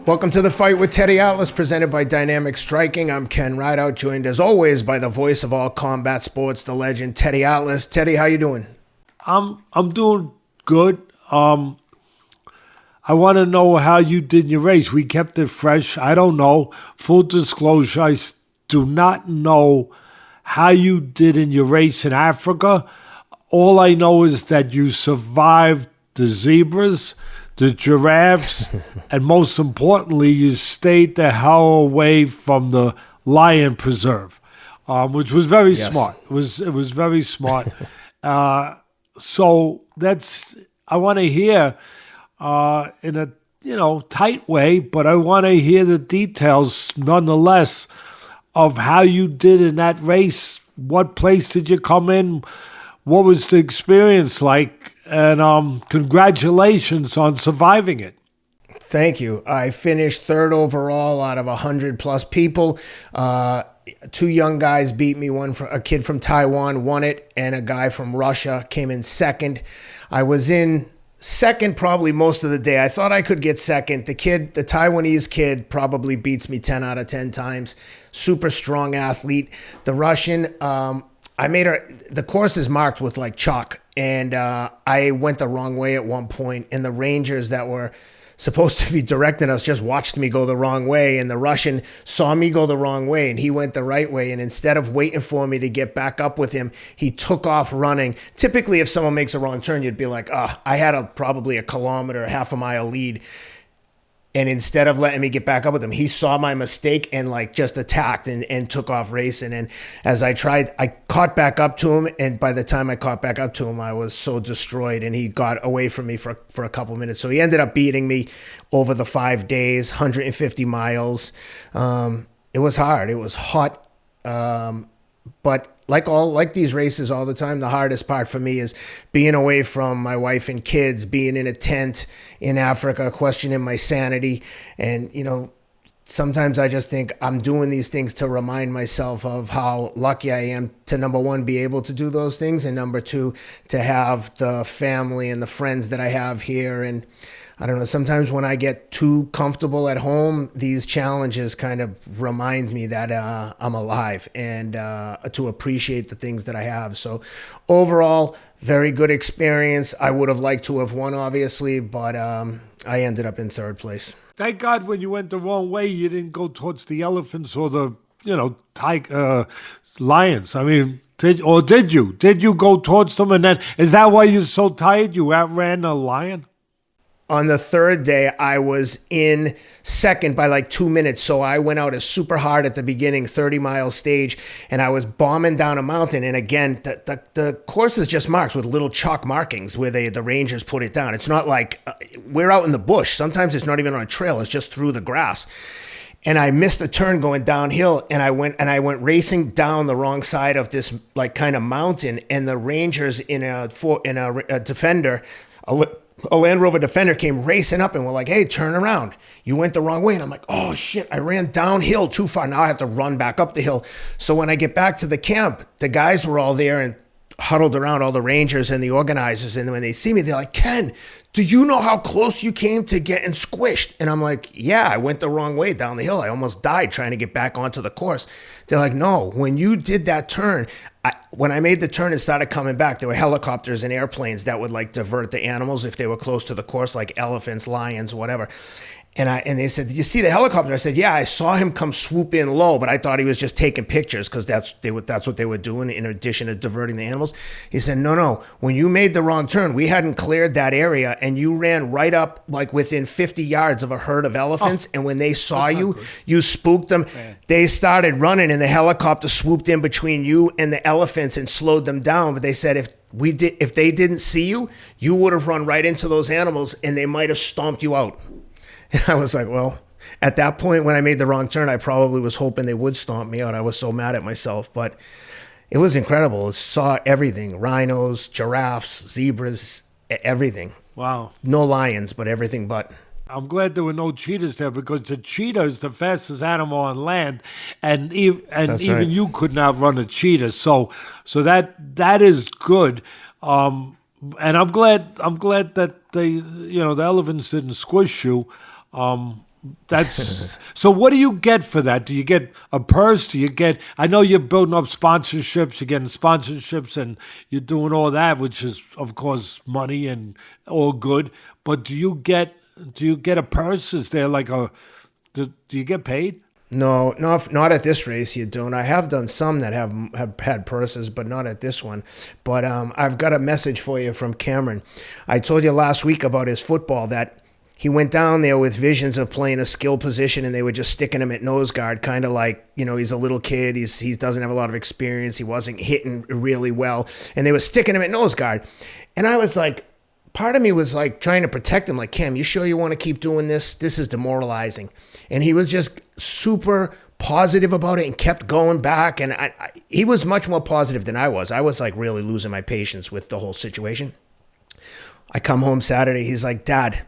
Welcome to The Fight with Teddy Atlas, presented by Dynamic Striking. I'm Ken Rideout, joined as always by the voice of all combat sports, the legend Teddy Atlas. Teddy, how you doing? I'm doing good. I want to know how you did your race. We kept it fresh. I don't know. Full disclosure, I do not know how you did in your race in Africa. All I know is that you survived the zebras, the giraffes, and most importantly, you stayed the hell away from the lion preserve, which was very smart. It was very smart. So I want to hear in a tight way, but I want to hear the details nonetheless of how you did in that race. What place did you come in? What was the experience like? And congratulations on surviving it. Thank you. I finished third overall out of 100+ people. Two young guys beat me. A kid from Taiwan won it, and a guy from Russia came in second. I was in second probably most of the day. I thought I could get second. The Taiwanese kid probably beats me 10 out of 10 times. Super strong athlete. The Russian, the course is marked with like chalk, and I went the wrong way at one point, and the rangers that were supposed to be directing us just watched me go the wrong way, and the Russian saw me go the wrong way, and he went the right way, and instead of waiting for me to get back up with him, he took off running. Typically, if someone makes a wrong turn, you'd be like, I had probably a kilometer, half a mile lead. And instead of letting me get back up with him, he saw my mistake and just attacked and took off racing. And as I caught back up to him. And by the time I caught back up to him, I was so destroyed, and he got away from me for a couple minutes. So he ended up beating me over the 5 days, 150 miles. It was hard. It was hot. But like these races all the time, the hardest part for me is being away from my wife and kids, being in a tent in Africa, questioning my sanity. And, sometimes I just think I'm doing these things to remind myself of how lucky I am to, number one, be able to do those things, and number two, to have the family and the friends that I have here. And I don't know, sometimes when I get too comfortable at home, these challenges kind of remind me that I'm alive, and to appreciate the things that I have. So overall, very good experience. I would have liked to have won, obviously, but I ended up in third place. Thank God when you went the wrong way, you didn't go towards the elephants or the, lions. I mean, did you? Did you go towards them? And then, is that why you're so tired? You outran a lion? On the third day, I was in second by 2 minutes. So I went out as super hard at the beginning, 30-mile stage, and I was bombing down a mountain. And again, the course is just marked with little chalk markings where the rangers put it down. It's not like we're out in the bush. Sometimes it's not even on a trail. It's just through the grass. And I missed a turn going downhill, and I went racing down the wrong side of this kind of mountain. And the rangers in a Defender, a Land Rover Defender, came racing up and were like, "Hey, turn around. You went the wrong way." And I'm like, "Oh shit, I ran downhill too far. Now I have to run back up the hill." So when I get back to the camp, the guys were all there and huddled around, all the rangers and the organizers. And when they see me, they're like, "Ken, do you know how close you came to getting squished?" And I'm like, "Yeah, I went the wrong way down the hill. I almost died trying to get back onto the course." They're like, "No, when you did that turn, when I made the turn and started coming back, there were helicopters and airplanes that would divert the animals if they were close to the course, like elephants, lions, whatever." And they said, "Did you see the helicopter?" I said, "Yeah, I saw him come swoop in low, but I thought he was just taking pictures because that's what they were doing in addition to diverting the animals." He said, No. When you made the wrong turn, we hadn't cleared that area, and you ran right up within 50 yards of a herd of elephants. And when they saw you, you spooked them. Man. They started running, and the helicopter swooped in between you and the elephants and slowed them down. But they said if they didn't see you, you would have run right into those animals, and they might have stomped you out. And I was like, well, at that point when I made the wrong turn, I probably was hoping they would stomp me out. I was so mad at myself, but it was incredible. I saw everything: rhinos, giraffes, zebras, everything. Wow. No lions, but everything but. I'm glad there were no cheetahs there, because the cheetah is the fastest animal on land, and even you could not run a cheetah. So that is good. And I'm glad that the elephants didn't squish you. That's so. What do you get for that? Do you get a purse? Do you get? I know you're building up sponsorships. You're getting sponsorships, and you're doing all that, which is, of course, money and all good. But do you get a purse? Is there like a? Do you get paid? No, not at this race. You don't. I have done some that have had purses, but not at this one. But I've got a message for you from Cameron. I told you last week about his football that he went down there with visions of playing a skill position, and they were just sticking him at nose guard, kind of like, he's a little kid. He doesn't have a lot of experience. He wasn't hitting really well, and they were sticking him at nose guard. And I was like, part of me was like trying to protect him, like, Cam, you sure you want to keep doing this? This is demoralizing. And he was just super positive about it and kept going back. And he was much more positive than I was. I was like really losing my patience with the whole situation. I come home Saturday. He's like, Dad,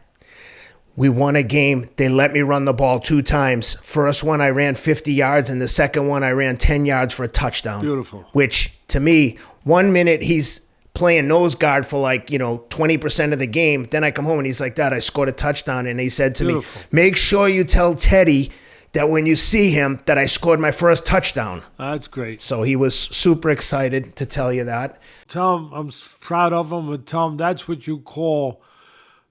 we won a game. They let me run the ball 2 times. First one, I ran 50 yards. And the second one, I ran 10 yards for a touchdown. Beautiful. Which, to me, 1 minute he's playing nose guard for 20% of the game. Then I come home and he's like, Dad, I scored a touchdown. And he said to me, make sure you tell Teddy that when you see him that I scored my first touchdown. That's great. So he was super excited to tell you that. Tell him I'm proud of him, and tell him that's what you call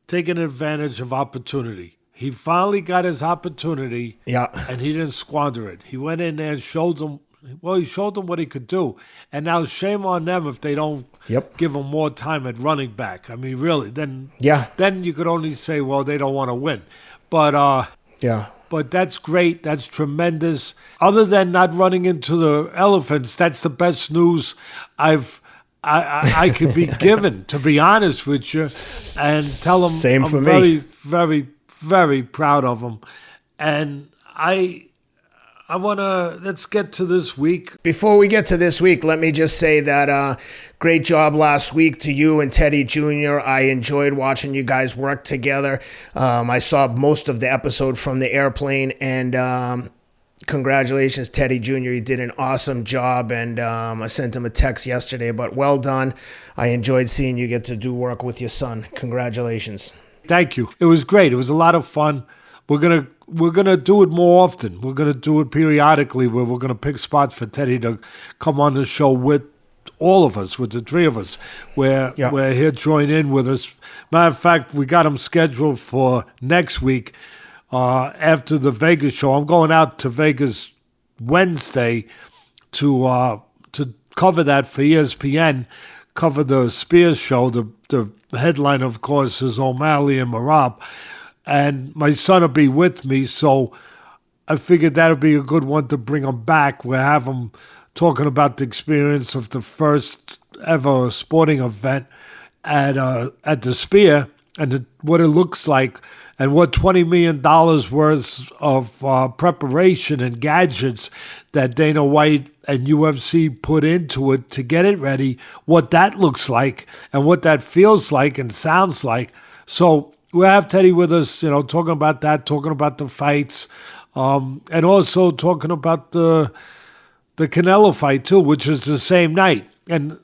taking advantage of opportunity. He finally got his opportunity, and he didn't squander it. He went in there and showed them what he could do. And now shame on them if they don't give him more time at running back. I mean, really, then you could only say, well, they don't want to win. But but that's great. That's tremendous. Other than not running into the elephants, that's the best news I could be given, to be honest with you. And tell them Same I'm for very, me. very, very proud of them. And I want to, let's get to this week. Before we get to this week, let me just say that great job last week to you and Teddy Jr. I enjoyed watching you guys work together. I saw most of the episode from the airplane, and congratulations, Teddy Jr. You did an awesome job, and I sent him a text yesterday, but well done. I enjoyed seeing you get to do work with your son. Congratulations. Thank you. It was great. It was a lot of fun. We're gonna do it more often. We're gonna do it periodically, where we're gonna pick spots for Teddy to come on the show with all of us, with the 3 of us, where he'll join in with us. Matter of fact, we got him scheduled for next week after the Vegas show. I'm going out to Vegas Wednesday to cover that for ESPN, cover the Spears show. The headline, of course, is O'Malley and Marab. And my son will be with me, so I figured that would be a good one to bring him back. We'll have him talking about the experience of the first ever sporting event at the Spear, and what it looks like, and what $20 million worth of preparation and gadgets that Dana White and UFC put into it to get it ready, what that looks like, and what that feels like and sounds like. So we'll have Teddy with us, talking about that, talking about the fights, and also talking about the Canelo fight too, which is the same night, and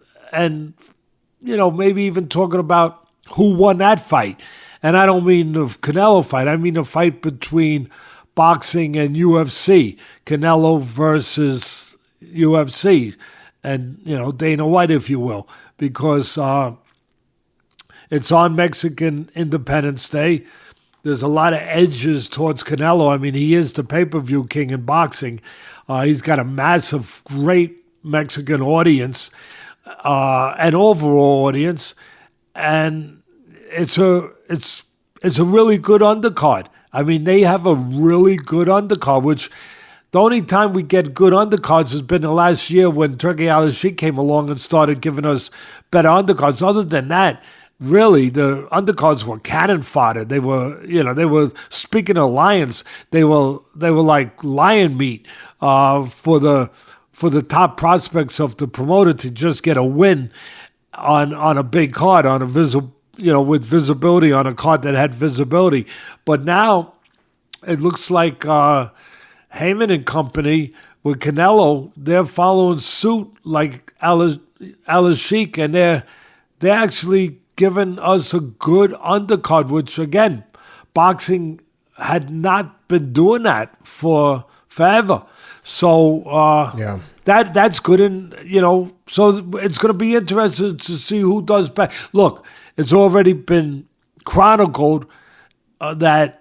maybe even talking about who won that fight. And I don't mean the Canelo fight; I mean the fight between boxing and UFC, Canelo versus UFC, and Dana White, if you will, because it's on Mexican Independence Day. There's a lot of edges towards Canelo. I mean, he is the pay-per-view king in boxing. He's got a massive, great Mexican audience, an overall audience, and it's a really good undercard. I mean, they have a really good undercard, which the only time we get good undercards has been the last year when Takei Alashik came along and started giving us better undercards. Other than that, really, the undercards were cannon fodder. They were speaking of lions, they were like lion meat for the top prospects of the promoter to just get a win on a big card, on a with visibility, on a card that had visibility. But now it looks like Heyman and company with Canelo, they're following suit like Alashik, and they're actually giving us a good undercard, which again, boxing had not been doing that for forever. So that's good. And, so it's going to be interesting to see who does better. Look, it's already been chronicled that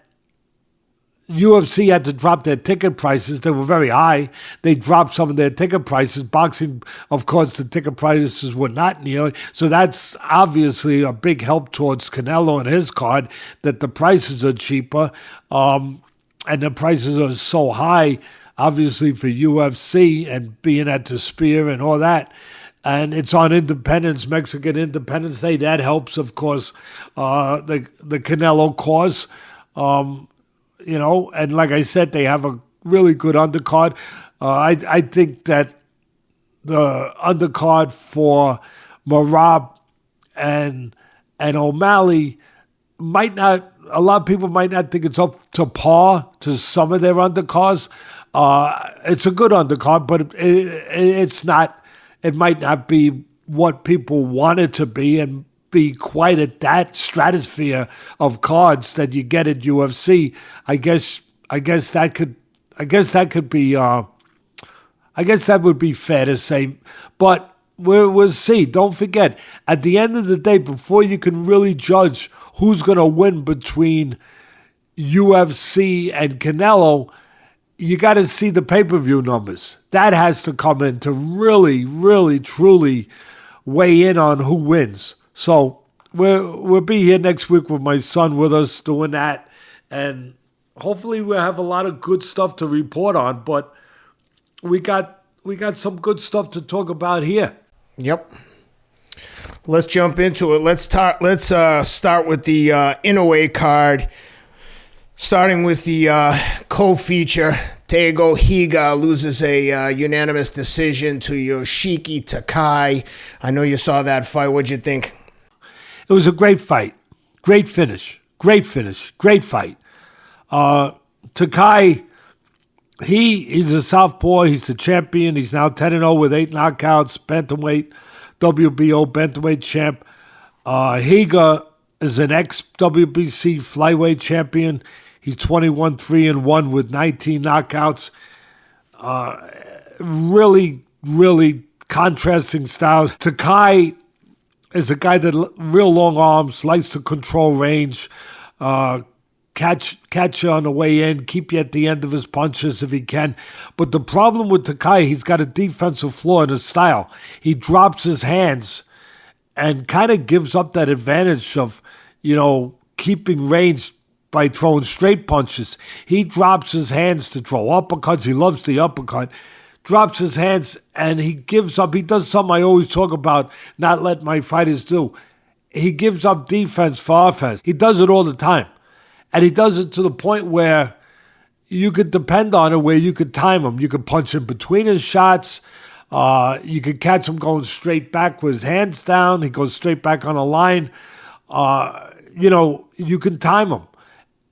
UFC had to drop their ticket prices. They were very high. They dropped some of their ticket prices. Boxing, of course, the ticket prices were not nearly. So that's obviously a big help towards Canelo and his card, that the prices are cheaper. And the prices are so high, obviously, for UFC and being at the Spear and all that. And it's on Mexican Independence Day. That helps, of course, the Canelo cause. And like I said, they have a really good undercard. I think that the undercard for Merab and O'Malley might not, a lot of people might not think it's up to par to some of their undercards. It's a good undercard, but it's not, it might not be what people want it to be and be quite at that stratosphere of cards that you get at UFC. I guess that would be fair to say. But we'll see. Don't forget, at the end of the day, before you can really judge who's going to win between UFC and Canelo, you got to see the pay-per-view numbers. That has to come in to really, really, truly weigh in on who wins. So we'll be here next week with my son with us doing that. And hopefully we'll have a lot of good stuff to report on. But we got some good stuff to talk about here. Yep. Let's jump into it. Let's start with the Inoue card. Starting with the co-feature, Tego Higa loses a unanimous decision to Yoshiki Takei. I know you saw that fight. What'd you think? It was a great fight. Great finish. Great fight. Takei, he's a southpaw. He's the champion. He's now 10-0 with 8 knockouts. Bantamweight, WBO bantamweight champ. Higa is an ex-WBC flyweight champion. He's 21-3-1 with 19 knockouts. Really, really contrasting styles. Takei is a guy that real long arms, likes to control range, catch you on the way in, keep you at the end of his punches if he can. But the problem with Takei, he's got a defensive flaw in his style. He drops his hands and kind of gives up that advantage of, keeping range by throwing straight punches. He drops his hands to throw uppercuts. He loves the uppercut. Drops his hands and he gives up. He does something I always talk about, not letting my fighters do. He gives up defense for offense. He does it all the time. And he does it to the point where you could depend on it, where you could time him. You could punch him between his shots. You could catch him going straight back with his hands down. He goes straight back on a line. You can time him.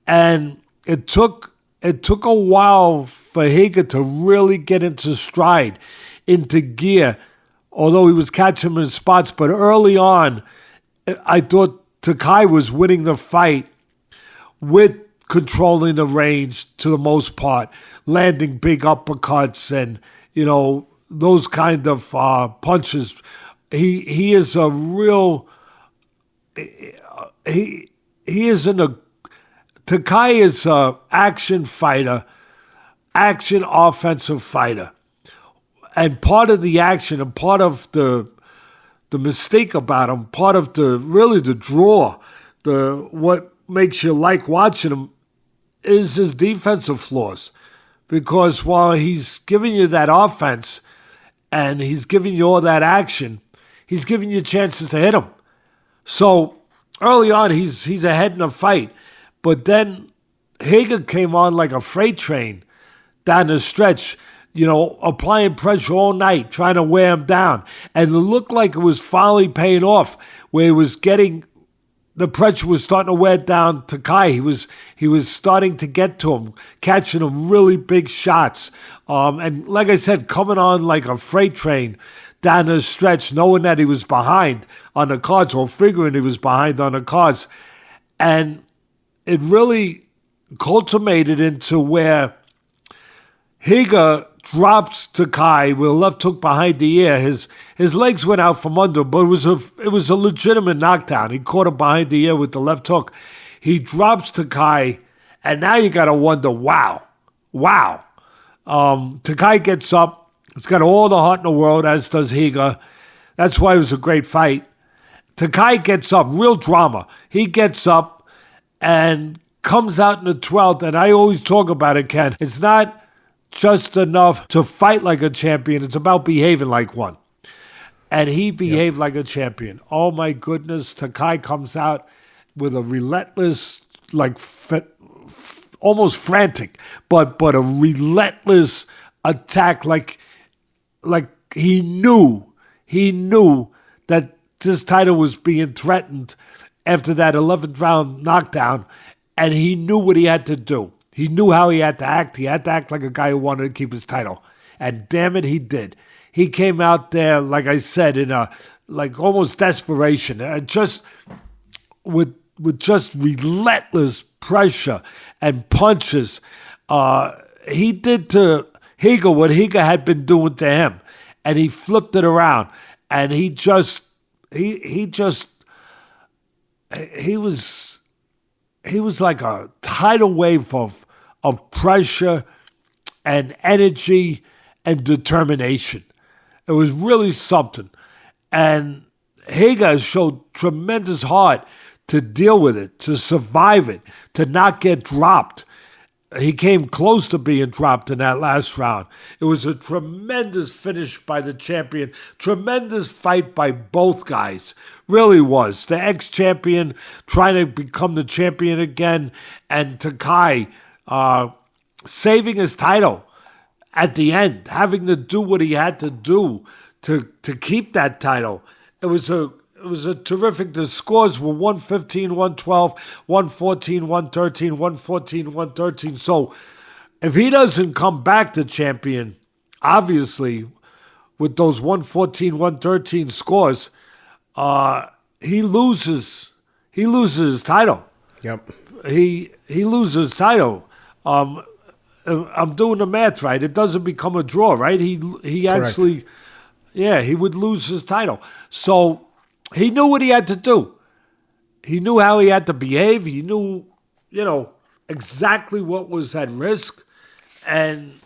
And it took a while for Higa to really get into stride, into gear, although he was catching him in spots. But early on, I thought Takei was winning the fight with controlling the range to the most part, landing big uppercuts and, those kind of punches. He is a real... He isn't a... Takei is an action fighter, action offensive fighter. And part of the action and part of the mistake about him, part of the draw, what makes you like watching him is his defensive flaws. Because while he's giving you that offense and he's giving you all that action, he's giving you chances to hit him. So early on, he's ahead in a fight. But then Higa came on like a freight train down the stretch, applying pressure all night, trying to wear him down. And it looked like it was finally paying off, where he was getting, the pressure was starting to wear down Takei. He was starting to get to him, catching him really big shots. And like I said, coming on like a freight train down the stretch, knowing that he was behind on the cards, or figuring he was behind on the cards. And it really culminated into where Higa drops Takei with a left hook behind the ear. His legs went out from under, but it was a legitimate knockdown. He caught him behind the ear with the left hook. He drops Takei, and now you got to wonder, wow. Takei gets up. He's got all the heart in the world, as does Higa. That's why it was a great fight. Takei gets up, real drama. He gets up and comes out in the 12th, and I always talk about it, Ken. It's not just enough to fight like a champion. It's about behaving like one. And he behaved like a champion. Oh, my goodness. Takei comes out with a relentless, like almost frantic, but a relentless attack. Like he knew that this title was being threatened after that 11th round knockdown, and he knew what he had to do. He knew how he had to act. He had to act like a guy who wanted to keep his title. And damn it, he did. He came out there, like I said, in a like almost desperation, just with just relentless pressure and punches. He did to Higa what Higa had been doing to him, and he flipped it around. And he was like a tidal wave of pressure and energy and determination. It was really something. And Higa showed tremendous heart to deal with it, to survive it, to not get dropped. He came close to being dropped in that last round. It was a tremendous finish by the champion. Tremendous fight by both guys. Really was. The ex-champion trying to become the champion again, and Takei saving his title at the end, having to do what he had to do to keep that title. It was a terrific. The scores were 115, 112, 114, 113, 114, 113. So if he doesn't come back to champion, obviously, with those 114, 113 scores, he loses his title. Yep. He loses his title. I'm doing the math right. It doesn't become a draw, right? He actually, he would lose his title. So he knew what he had to do. He knew how he had to behave. He knew, exactly what was at risk. And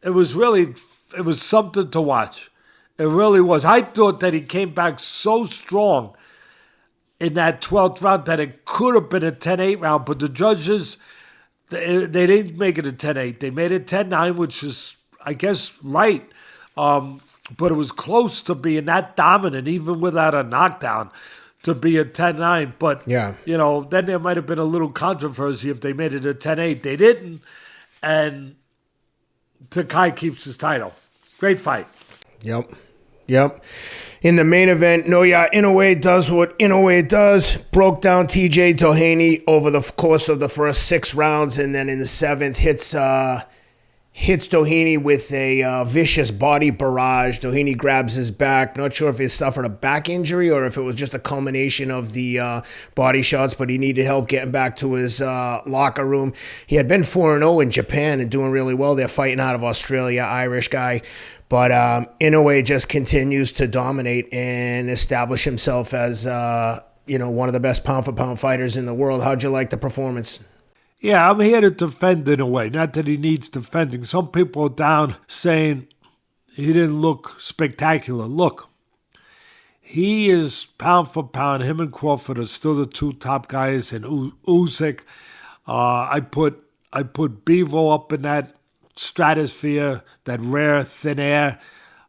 it was something to watch. It really was. I thought that he came back so strong in that 12th round that it could have been a 10-8 round, but the judges, they didn't make it a 10-8. They made it 10-9, which is, I guess, right. But it was close to being that dominant, even without a knockdown, to be a 10-9. But, then there might have been a little controversy if they made it a 10-8. They didn't, and Takei keeps his title. Great fight. Yep. In the main event, Inoue does what Inoue does. Broke down TJ Doheny over the course of the first 6 rounds, and then in the 7th hits Doheny with a vicious body barrage. Doheny grabs his back. Not sure if he suffered a back injury or if it was just a culmination of the body shots, but he needed help getting back to his locker room. He had been 4-0 in Japan and doing really well. They're fighting out of Australia, Irish guy. But Inoue just continues to dominate and establish himself as one of the best pound-for-pound fighters in the world. How'd you like the performance? Yeah, I'm here to defend Inoue. Not that he needs defending. Some people are down saying he didn't look spectacular. Look, he is pound for pound. Him and Crawford are still the 2 top guys. And Usyk, I put Bivol up in that stratosphere, that rare thin air.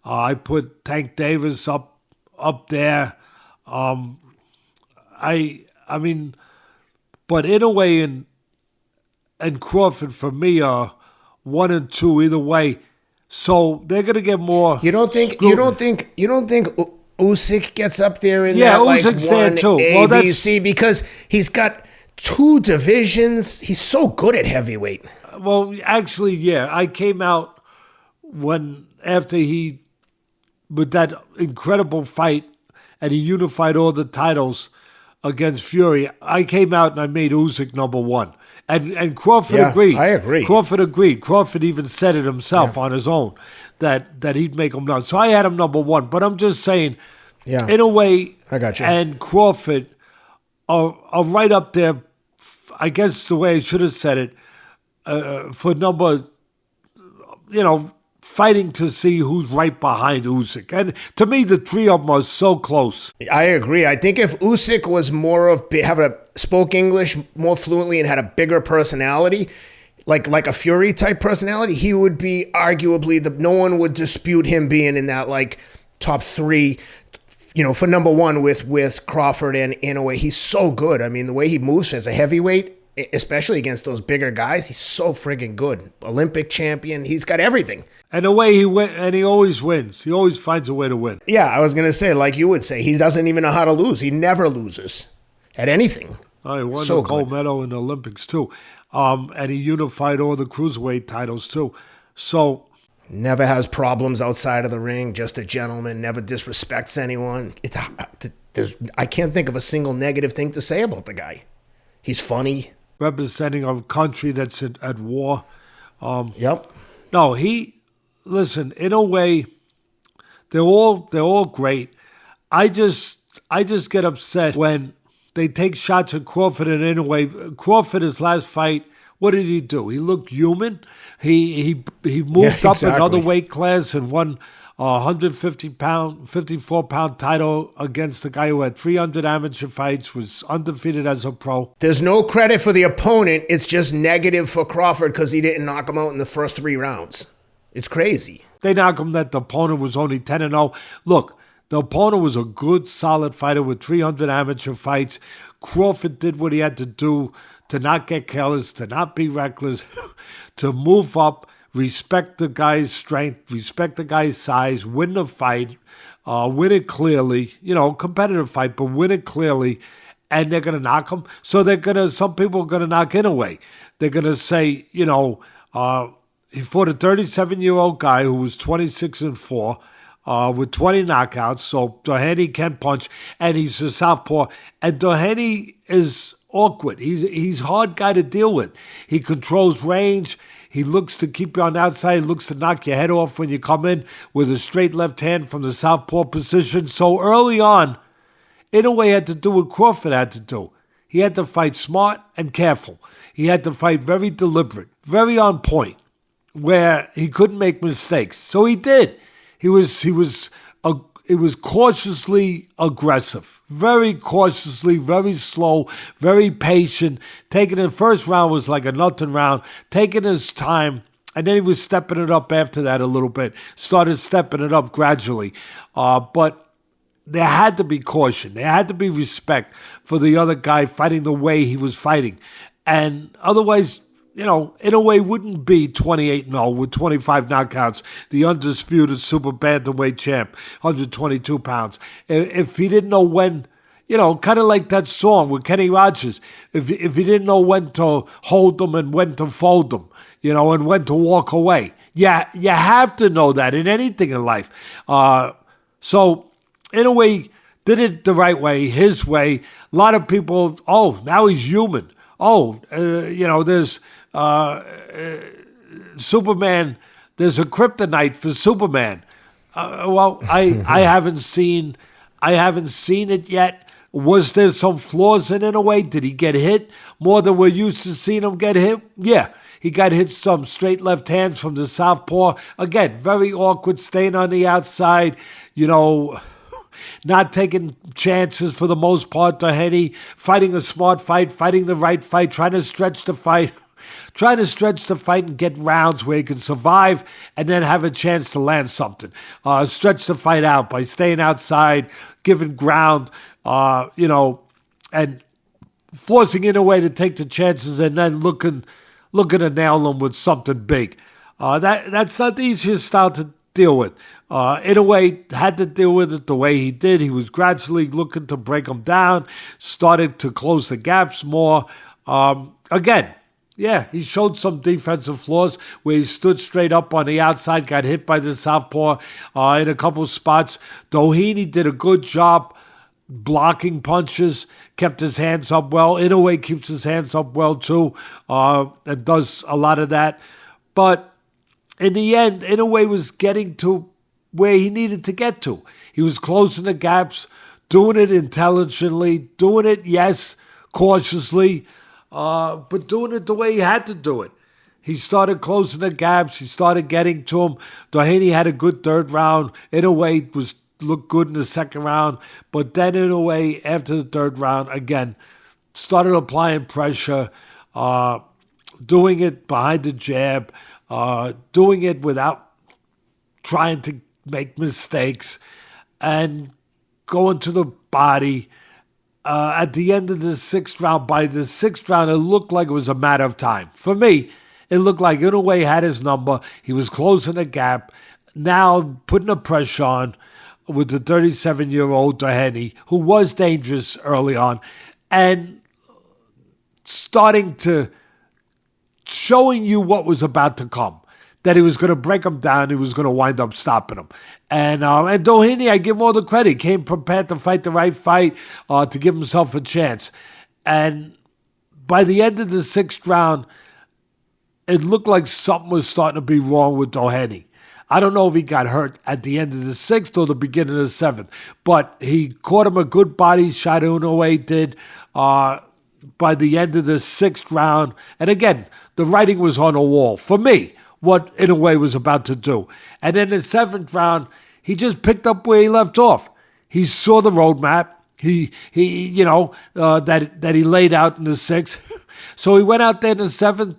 I put Tank Davis up there. But Inoue and Crawford for me are 1 and 2 either way. So they're gonna get more. You don't think Usyk gets up there in that Usyk's there too. ABC because he's got 2 divisions. He's so good at heavyweight. Well, actually, yeah. I came out after with that incredible fight, and he unified all the titles. against Fury, I came out and I made Usyk number one. And Crawford agreed. I agree. Crawford agreed. Crawford even said it himself on his own that he'd make him number. So I had him number one. But I'm just saying, Inoue I got you. and Crawford are right up there. I guess the way I should have said it, for number, fighting to see who's right behind Usyk. And to me, the three of them are so close. I agree. I think if Usyk was spoke English more fluently and had a bigger personality, like a Fury type personality, he would be arguably no one would dispute him being in that like top three, for number one with Crawford and Inoue. He's so good. I mean, the way he moves as a heavyweight, especially against those bigger guys, he's so friggin' good. Olympic champion. He's got everything. And the way he wins, and he always wins. He always finds a way to win. Yeah, I was going to say, like you would say, he doesn't even know how to lose. He never loses at anything. He won the gold medal in the Olympics, too. And he unified all the cruiserweight titles, too. So never has problems outside of the ring, just a gentleman, never disrespects anyone. I can't think of a single negative thing to say about the guy. He's funny. Representing a country that's at war. Yep. No, listen, in a way, they're all great. I just get upset when they take shots at Crawford and Inoue. Crawford, his last fight, what did he do? He looked human. He moved up another weight class and won a 54-pound title against a guy who had 300 amateur fights, was undefeated as a pro. There's no credit for the opponent. It's just negative for Crawford because he didn't knock him out in the first 3 rounds. It's crazy. They knock him that the opponent was only 10-0. Look, the opponent was a good, solid fighter with 300 amateur fights. Crawford did what he had to do to not get careless, to not be reckless, to move up, respect the guy's strength, respect the guy's size, win the fight, win it clearly, competitive fight, but win it clearly, and they're going to knock him. So some people are going to knock Inoue. They're going to say, he fought a 37-year-old guy who was 26-4, with 20 knockouts, so Doheny can punch, and he's a southpaw, and Doheny is awkward. He's a hard guy to deal with. He controls range. He looks to keep you on the outside. He looks to knock your head off when you come in with a straight left hand from the southpaw position. So early on, Inoue had to do what Crawford had to do. He had to fight smart and careful. He had to fight very deliberate, very on point, where he couldn't make mistakes. So he did. It was cautiously aggressive, very cautiously, very slow, very patient. The first round was like a nothing round, taking his time, and then he was stepping it up after that a little bit, started stepping it up gradually. But there had to be caution. There had to be respect for the other guy fighting the way he was fighting. And otherwise, Inoue wouldn't be 28-0 with 25 knockouts, the undisputed super bantamweight champ, 122 pounds. If he didn't know when, kind of like that song with Kenny Rogers, if he didn't know when to hold them and when to fold them, and when to walk away. Yeah, you have to know that in anything in life. So Inoue did it the right way, his way. A lot of people, now he's human. There's Superman. There's a kryptonite for Superman. I haven't seen it yet. Was there some flaws in a way? Did he get hit more than we're used to seeing him get hit? Yeah, he got hit some straight left hands from the southpaw. Again, very awkward, staying on the outside. Not taking chances for the most part, Doheny, fighting a smart fight, fighting the right fight, trying to stretch the fight and get rounds where he can survive and then have a chance to land something. Stretch the fight out by staying outside, giving ground, and forcing in a way to take the chances and then looking to nail them with something big. That's not the easiest style to deal with. Inoue had to deal with it the way he did. He was gradually looking to break them down, started to close the gaps more. Again, he showed some defensive flaws where he stood straight up on the outside, got hit by the southpaw in a couple spots. Doheny did a good job blocking punches, kept his hands up well. Inoue keeps his hands up well too, and does a lot of that. But in the end, Inoue was getting to where he needed to get to. He was closing the gaps, doing it intelligently, doing it, yes, cautiously, but doing it the way he had to do it. He started closing the gaps. He started getting to him. Doheny had a good third round. Inoue looked good in the second round. But then Inoue, after the third round, again, started applying pressure, doing it behind the jab, doing it without trying to make mistakes, and going to the body. At the end of the sixth round, by the sixth round, it looked like it was a matter of time. For me, it looked like Inoue had his number. He was closing the gap. Now putting the pressure on with the 37-year-old Doheny, who was dangerous early on, and starting to showing you what was about to come. That he was going to break him down. He was going to wind up stopping him. And Doheny, I give him all the credit. He came prepared to fight the right fight, to give himself a chance. And by the end of the sixth round, it looked like something was starting to be wrong with Doheny. I don't know if he got hurt at the end of the sixth or the beginning of the seventh, but he caught him a good body shot. Inoue did by the end of the sixth round. And again, the writing was on the wall for me, what Inoue was about to do. And in the seventh round, he just picked up where he left off. He saw the roadmap. He that he laid out in the sixth. So he went out there in the seventh,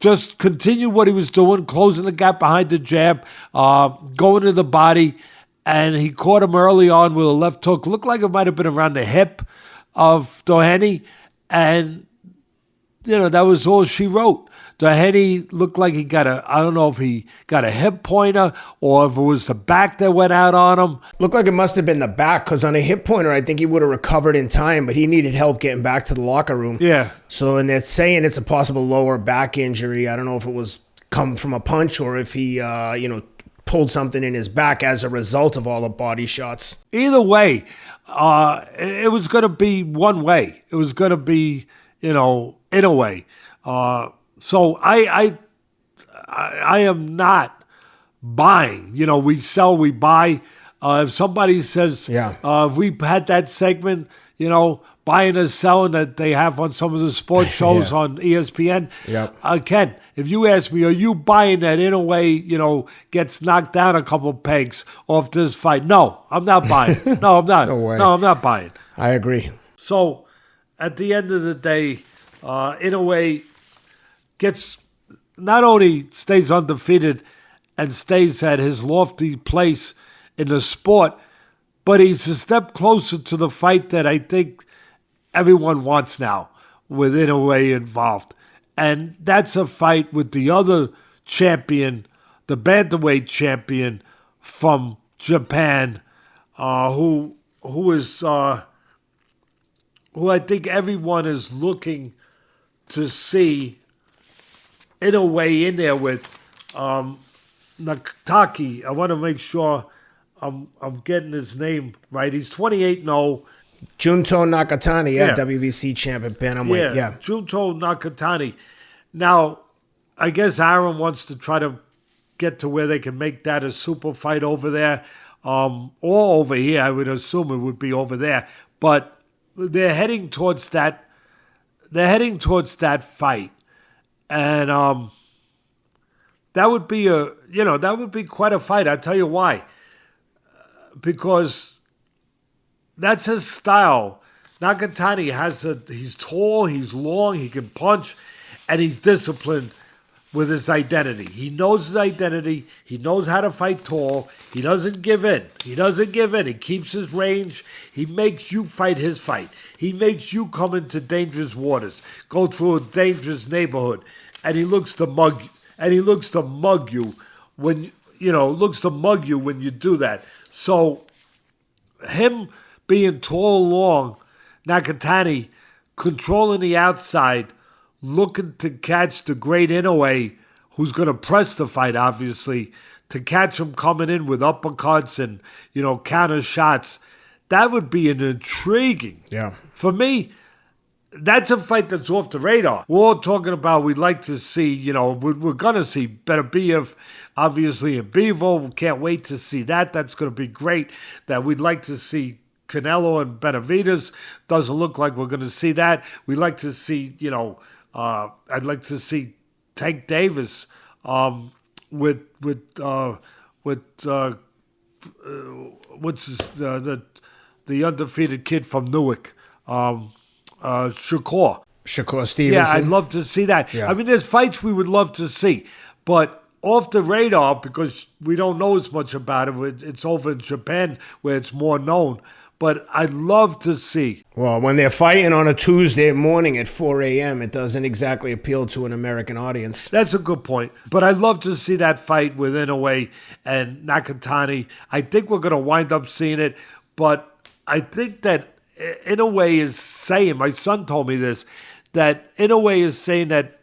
just continued what he was doing, closing the gap behind the jab, going to the body, and he caught him early on with a left hook. Looked like it might have been around the hip of Doheny, and that was all she wrote. Doheny looked like he got I don't know if he got a hip pointer or if it was the back that went out on him. Looked like it must have been the back, because on a hip pointer, I think he would have recovered in time, but he needed help getting back to the locker room. Yeah. So, and they're saying it's a possible lower back injury. I don't know if it was come from a punch or if he, pulled something in his back as a result of all the body shots. Either way, it was going to be one way. It was going to be, in a way. So I am not buying. We sell, we buy. If somebody says, if we had that segment, buying and selling that they have on some of the sports shows on ESPN, Ken, if you ask me, are you buying that Inoue, gets knocked down a couple pegs off this fight? No, I'm not buying. No, I'm not. No way. No, I'm not buying. I agree. So at the end of the day, Inoue not only stays undefeated and stays at his lofty place in the sport, but he's a step closer to the fight that I think everyone wants now, with Inoue involved. And that's a fight with the other champion, the bantamweight champion from Japan, who I think everyone is looking to see Inoue in there with Takei. I want to make sure I'm getting his name right. He's 28-0. Junto Nakatani, WBC champion, bantamweight. Yeah, Junto Nakatani. Now, I guess Aaron wants to try to get to where they can make that a super fight over there, or over here. I would assume it would be over there, but they're heading towards that. They're heading towards that fight, and that would be that would be quite a fight. I'll tell you why. Because that's his style. Nakatani he's tall, he's long, he can punch, and he's disciplined with his identity. He knows his identity. He knows how to fight tall. He doesn't give in. He keeps his range. He makes you fight his fight. He makes you come into dangerous waters, go through a dangerous neighborhood, and he looks to mug you. And he looks to mug you when you do that. So him being tall, long, Nakatani controlling the outside, looking to catch the great Inoue, who's going to press the fight, obviously, to catch him coming in with uppercuts and, counter shots. That would be an intriguing. Yeah. For me, that's a fight that's off the radar. We're all talking about we'd like to see, we're going to see Beterbiev, obviously, in Bivol. We can't wait to see that. That's going to be great. That we'd like to see Canelo and Benavidez. Doesn't look like we're going to see that. We'd like to see, I'd like to see Tank Davis with what's his, the undefeated kid from Newark. Shakur Stevenson. Yeah, I'd love to see that. Yeah. I mean, there's fights we would love to see, but off the radar because we don't know as much about it. It's over in Japan where it's more known. But I'd love to see. Well, when they're fighting on a Tuesday morning at 4 a.m., it doesn't exactly appeal to an American audience. That's a good point. But I'd love to see that fight with Inoue and Nakatani. I think we're going to wind up seeing it. But I think that Inoue is saying, my son told me this, that Inoue is saying that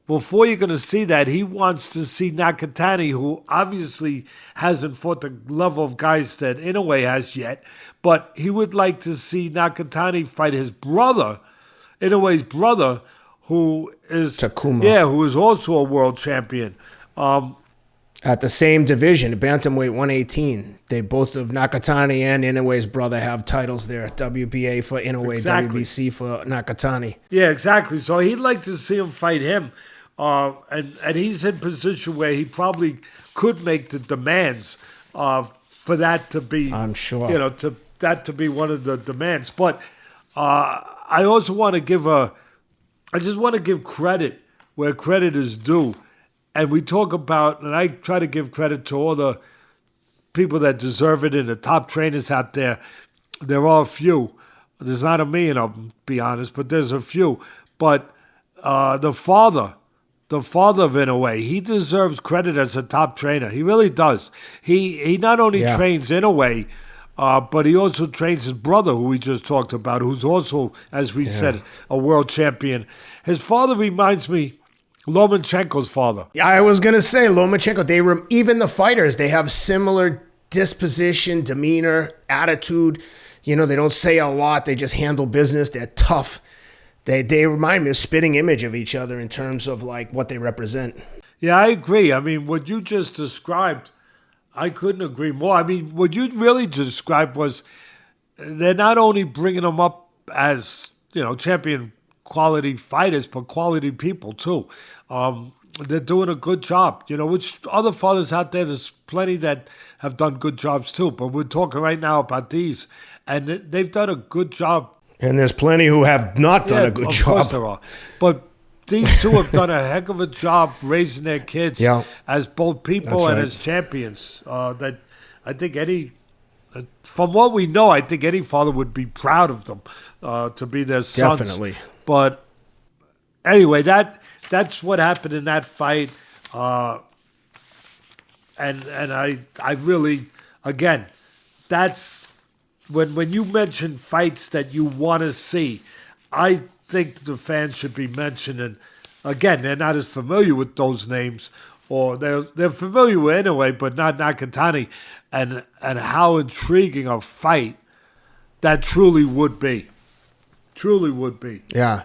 before you're going to see that, he wants to see Nakatani, who obviously hasn't fought the level of guys that Inoue has yet, but he would like to see Nakatani fight his brother, Inoue's brother, who is Takuma. Yeah, who is also a world champion. At the same division, bantamweight 118. They both of Nakatani and Inoue's brother have titles there. WBA for Inoue, exactly. WBC for Nakatani. Yeah, exactly. So he'd like to see him fight him. And he's in position where he probably could make the demands for that to be. I'm sure. That to be one of the demands. But I also want to give credit where credit is due. And we talk about, and I try to give credit to all the people that deserve it and the top trainers out there. There are a few. There's not a million of them, to be honest, but there's a few. But the father of Inoue, he deserves credit as a top trainer. He really does. He not only trains Inoue, but he also trains his brother, who we just talked about, who's also, as we said, a world champion. His father reminds me Lomachenko's father. Yeah, I was going to say Lomachenko. Even the fighters, they have similar disposition, demeanor, attitude. They don't say a lot. They just handle business. They're tough. They remind me of spitting image of each other in terms of like what they represent. Yeah, I agree. I mean, what you just described, I couldn't agree more. I mean, what you really described was they're not only bringing them up as, champion quality fighters, but quality people too. They're doing a good job, which other fathers out there's plenty that have done good jobs too, but we're talking right now about these, and they've done a good job. And there's plenty who have not done a good job. Of course there are. But these two have done a heck of a job raising their kids as both people and as champions. That I think from what we know, I think any father would be proud of them to be their sons. Definitely. But anyway, that's what happened in that fight. And I really, again, that's when you mention fights that you want to see, I think the fans should be mentioned. And again, they're not as familiar with those names, or they're familiar with anyway, but not Nakatani, and how intriguing a fight that truly would be. Truly would be. Yeah.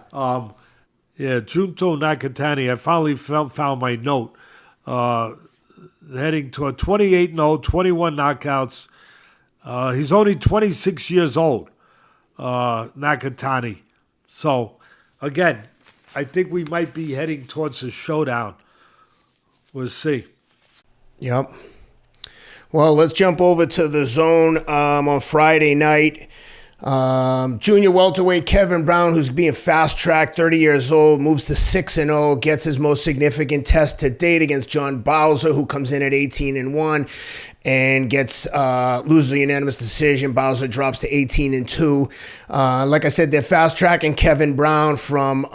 Junto Nakatani, I finally found my note. Heading to a 28-0, 21 knockouts. He's only 26 years old, Nakatani. So, again, I think we might be heading towards a showdown. We'll see. Yep. Well, let's jump over to the zone on Friday night. Junior welterweight Kevin Brown, who's being fast-tracked, 30 years old, moves to 6-0, gets his most significant test to date against John Bauza, who comes in at 18-1 and loses a unanimous decision. Bauza drops to 18-2. Like I said, they're fast-tracking Kevin Brown from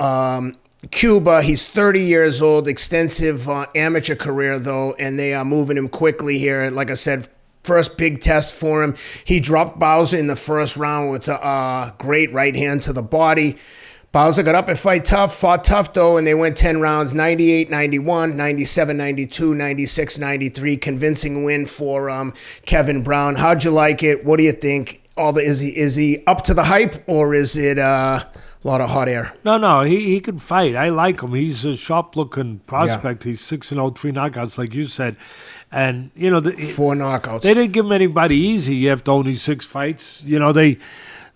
Cuba. He's 30 years old, extensive amateur career, though, and they are moving him quickly here. Like I said, first big test for him. He dropped Bauza in the first round with a great right hand to the body. Bauza got up and fought tough though, and they went 10 rounds, 98-91, 97-92, 96-93. Convincing win for Kevin Brown. How'd you like it? What do you think? is he up to the hype, or is it a lot of hot air? No, he can fight. I like him. He's a sharp-looking prospect. He's 6-0, 3 knockouts, like you said. And, 4 knockouts. They didn't give him anybody easy after only 6 fights.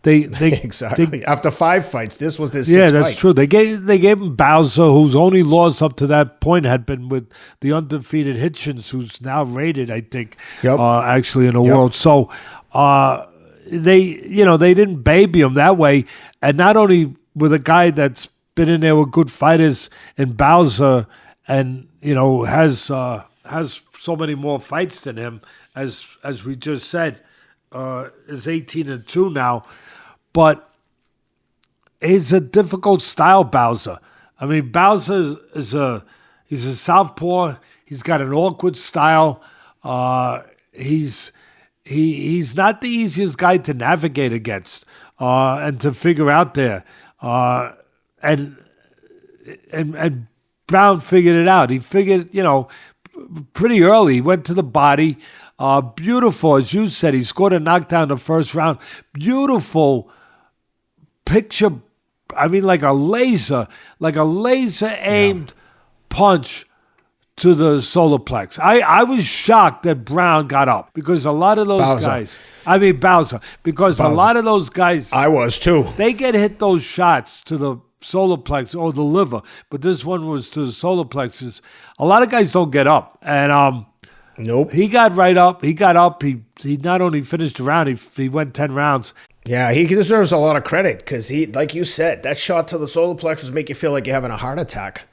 They exactly. After 5 fights, this was their 6th fight. Yeah, that's true. They gave him Bauza, whose only loss up to that point had been with the undefeated Hitchens, who's now rated, I think, actually in the world. So they didn't baby him that way. And not only with a guy that's been in there with good fighters in Bauza and, has so many more fights than him, as we just said, is 18-2 now. But he's a difficult style, Bauza. I mean, Bauza he's a southpaw. He's got an awkward style. He's not the easiest guy to navigate against and to figure out there. And Brown figured it out. He figured, pretty early. He went to the body. Beautiful, as you said. He scored a knockdown in the first round. Beautiful picture. I mean, like a laser aimed punch to the solar plex. I was shocked that Brown got up because a lot of those Bauza, because a lot of those guys, I was too. They get hit those shots to the solar plex or the liver, but this one was to the solar plexus. A lot of guys don't get up, and nope. He got right up. He got up. He not only finished the round, he went 10 rounds. Yeah, he deserves a lot of credit because he, like you said, that shot to the solar plexus make you feel like you're having a heart attack.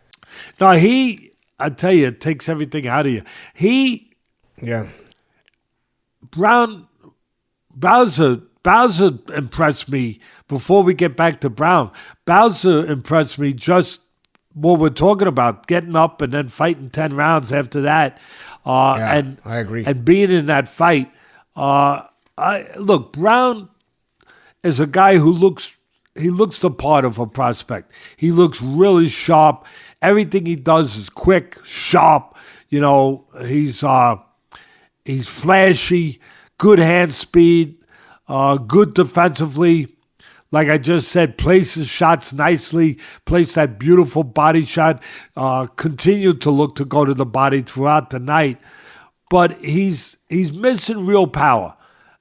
No, I tell you, it takes everything out of you. Bauza impressed me before we get back to Brown. Bauza impressed me just what we're talking about, getting up and then fighting 10 rounds after that. And I agree. And being in that fight. Look, Brown is a guy who looks the part of a prospect. He looks really sharp. Everything he does is quick, sharp. He's flashy, good hand speed, good defensively. Like I just said, places shots nicely, placed that beautiful body shot, continued to look to go to the body throughout the night. But he's missing real power.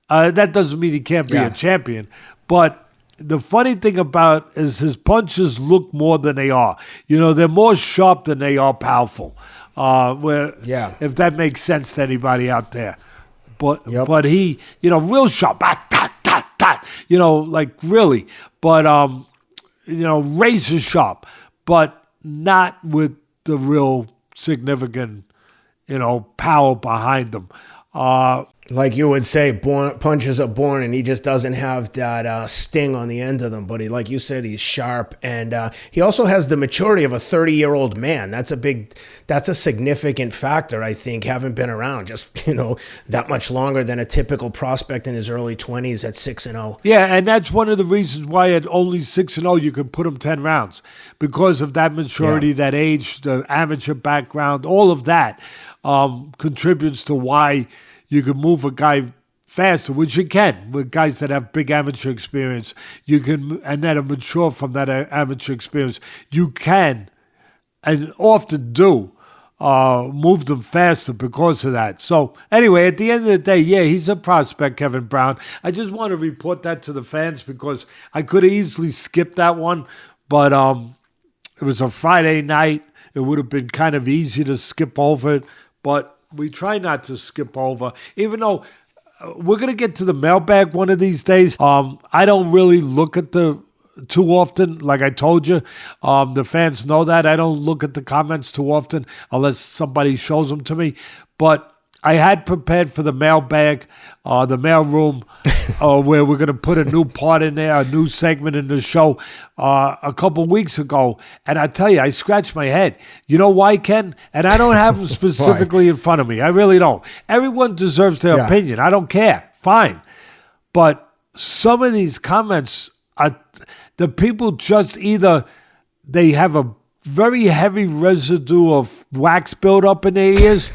That doesn't mean he can't be a champion. But the funny thing about is his punches look more than they are. They're more sharp than they are powerful. If that makes sense to anybody out there. But he, real sharp. Like really. But, razor sharp. But not with the real significant, power behind them. Like you would say, punches are born, and he just doesn't have that sting on the end of them. But like you said, he's sharp, and he also has the maturity of a 30-year-old man. That's a significant factor, I think, having been around just that much longer than a typical prospect in his early 20s at 6-0. Yeah, and that's one of the reasons why at only 6-0 you can put him 10 rounds because of that maturity, that age, the amateur background, all of that contributes to why you can move a guy faster, which you can with guys that have big amateur experience. You can, and that are mature from that amateur experience. You can, and often do, move them faster because of that. So anyway, at the end of the day, he's a prospect, Kevin Brown. I just want to report that to the fans because I could have easily skipped that one, but it was a Friday night. It would have been kind of easy to skip over it, but we try not to skip over, even though we're going to get to the mailbag one of these days. I don't really look at too often, like I told you. The fans know that. I don't look at the comments too often unless somebody shows them to me. But I had prepared for the mailbag, the mail room, where we're going to put a new part in there, a new segment in the show a couple weeks ago. And I tell you, I scratched my head. You know why, Ken? And I don't have them specifically in front of me. I really don't. Everyone deserves their opinion. I don't care. Fine. But some of these comments, the people just either they have a very heavy residue of wax buildup in their ears,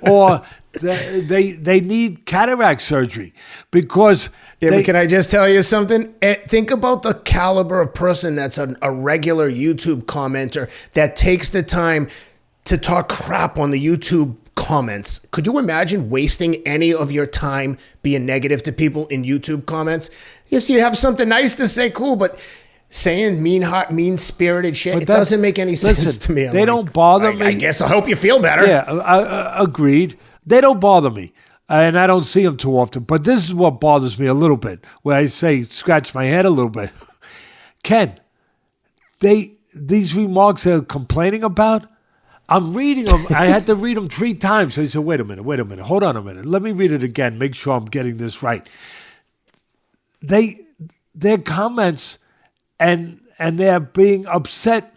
or they need cataract surgery because. Yeah, but can I just tell you something? Think about the caliber of person that's a regular YouTube commenter that takes the time to talk crap on the YouTube comments. Could you imagine wasting any of your time being negative to people in YouTube comments? Yes, you have something nice to say, cool, but saying mean-spirited shit, it doesn't make any sense to me. They don't bother me. I guess I hope you feel better. Yeah, agreed. They don't bother me. And I don't see them too often. But this is what bothers me a little bit, where I say, scratch my head a little bit. Ken, these remarks they're complaining about, I'm reading them. I had to read them 3 times. I said, wait a minute. Hold on a minute. Let me read it again. Make sure I'm getting this right. Their comments and their being upset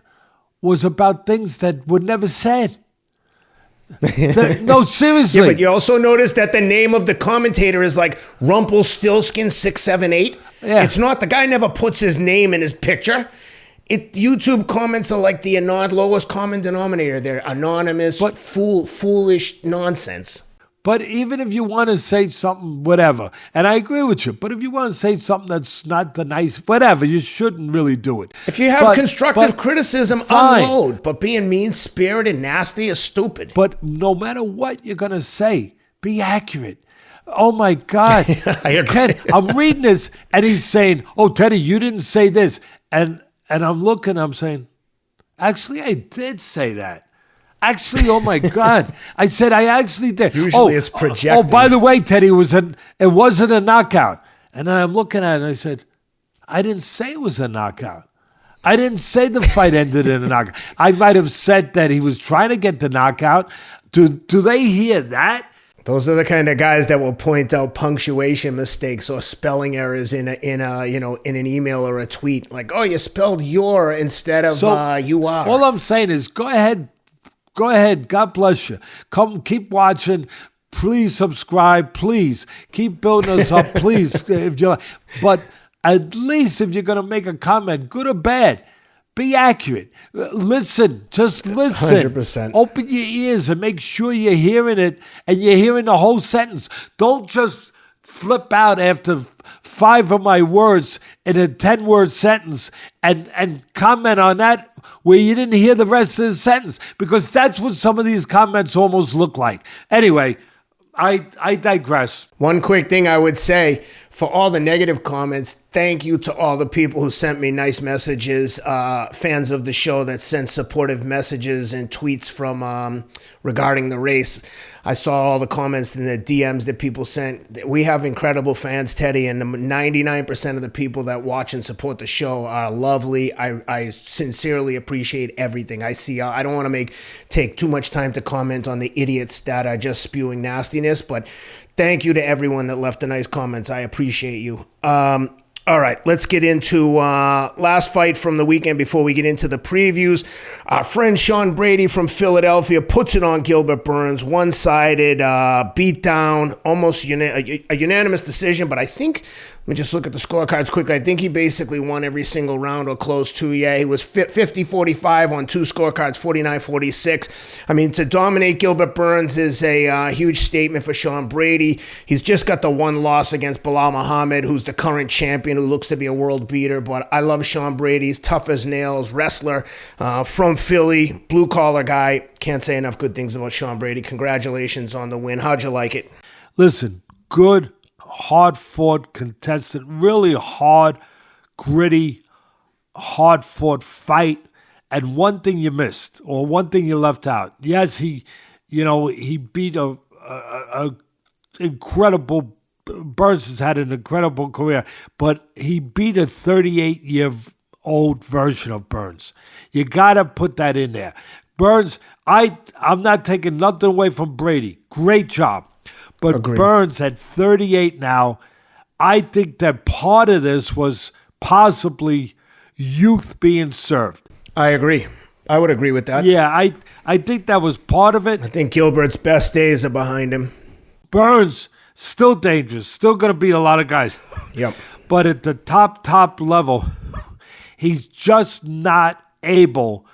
was about things that were never said. No, seriously. Yeah, but you also notice that the name of the commentator is like Rumpelstiltskin 678. Yeah. It's not, the guy never puts his name in his picture. YouTube comments are like the lowest common denominator. They're anonymous, but foolish nonsense. But even if you want to say something, whatever, and I agree with you, but if you want to say something that's not the nice, whatever, you shouldn't really do it. If you have constructive criticism, fine. Unload. But being mean-spirited and nasty is stupid. But no matter what you're going to say, be accurate. Oh, my God. I agree. Ken, I'm reading this, and he's saying, oh, Teddy, you didn't say this. And I'm looking, I'm saying, actually, I did say that. Actually, oh my God! I said I actually did. Usually it's projected. Oh, by the way, Teddy, it wasn't a knockout. And then I'm looking at it and I said, I didn't say it was a knockout. I didn't say the fight ended in a knockout. I might have said that he was trying to get the knockout. Do they hear that? Those are the kind of guys that will point out punctuation mistakes or spelling errors in an email or a tweet. Like, oh, you spelled your instead of you are. All I'm saying is, go ahead. God bless you. Come, keep watching. Please subscribe. Please keep building us up. Please, if you like. But at least if you're going to make a comment, good or bad, be accurate. Listen. Just listen. 100%. Open your ears and make sure you're hearing it and you're hearing the whole sentence. Don't just flip out after 5 of my words in a 10-word sentence and comment on that where you didn't hear the rest of the sentence, because that's what some of these comments almost look like. Anyway, I digress. One quick thing I would say, for all the negative comments, thank you to all the people who sent me nice messages, fans of the show that sent supportive messages and tweets from regarding the race. I saw all the comments and the DMs that people sent. We have incredible fans, Teddy, and 99% of the people that watch and support the show are lovely. I sincerely appreciate everything I see. I don't want to take too much time to comment on the idiots that are just spewing nastiness, but thank you to everyone that left the nice comments. I appreciate you. All right, let's get into last fight from the weekend before we get into the previews. Our friend Sean Brady from Philadelphia puts it on Gilbert Burns. One-sided beatdown, almost a unanimous decision, but I think, let me just look at the scorecards quickly. I think he basically won every single round or close to. Yeah, he was 50-45 on 2 scorecards, 49-46. I mean, to dominate Gilbert Burns is a huge statement for Sean Brady. He's just got the one loss against Bilal Muhammad, who's the current champion, who looks to be a world beater. But I love Sean Brady. He's tough as nails, wrestler from Philly, blue-collar guy. Can't say enough good things about Sean Brady. Congratulations on the win. How'd you like it? Listen, good, hard-fought, contested, really hard, gritty, hard-fought fight. And one thing you missed, or one thing you left out. Yes, he beat a incredible. Burns has had an incredible career, but he beat a 38-year-old version of Burns. You got to put that in there. Burns, I'm not taking nothing away from Brady. Great job. But Agreed. Burns at 38 now, I think that part of this was possibly youth being served. I agree. I would agree with that. Yeah, I think that was part of it. I think Gilbert's best days are behind him. Burns, still dangerous, still going to beat a lot of guys. Yep. But at the top level, he's just not able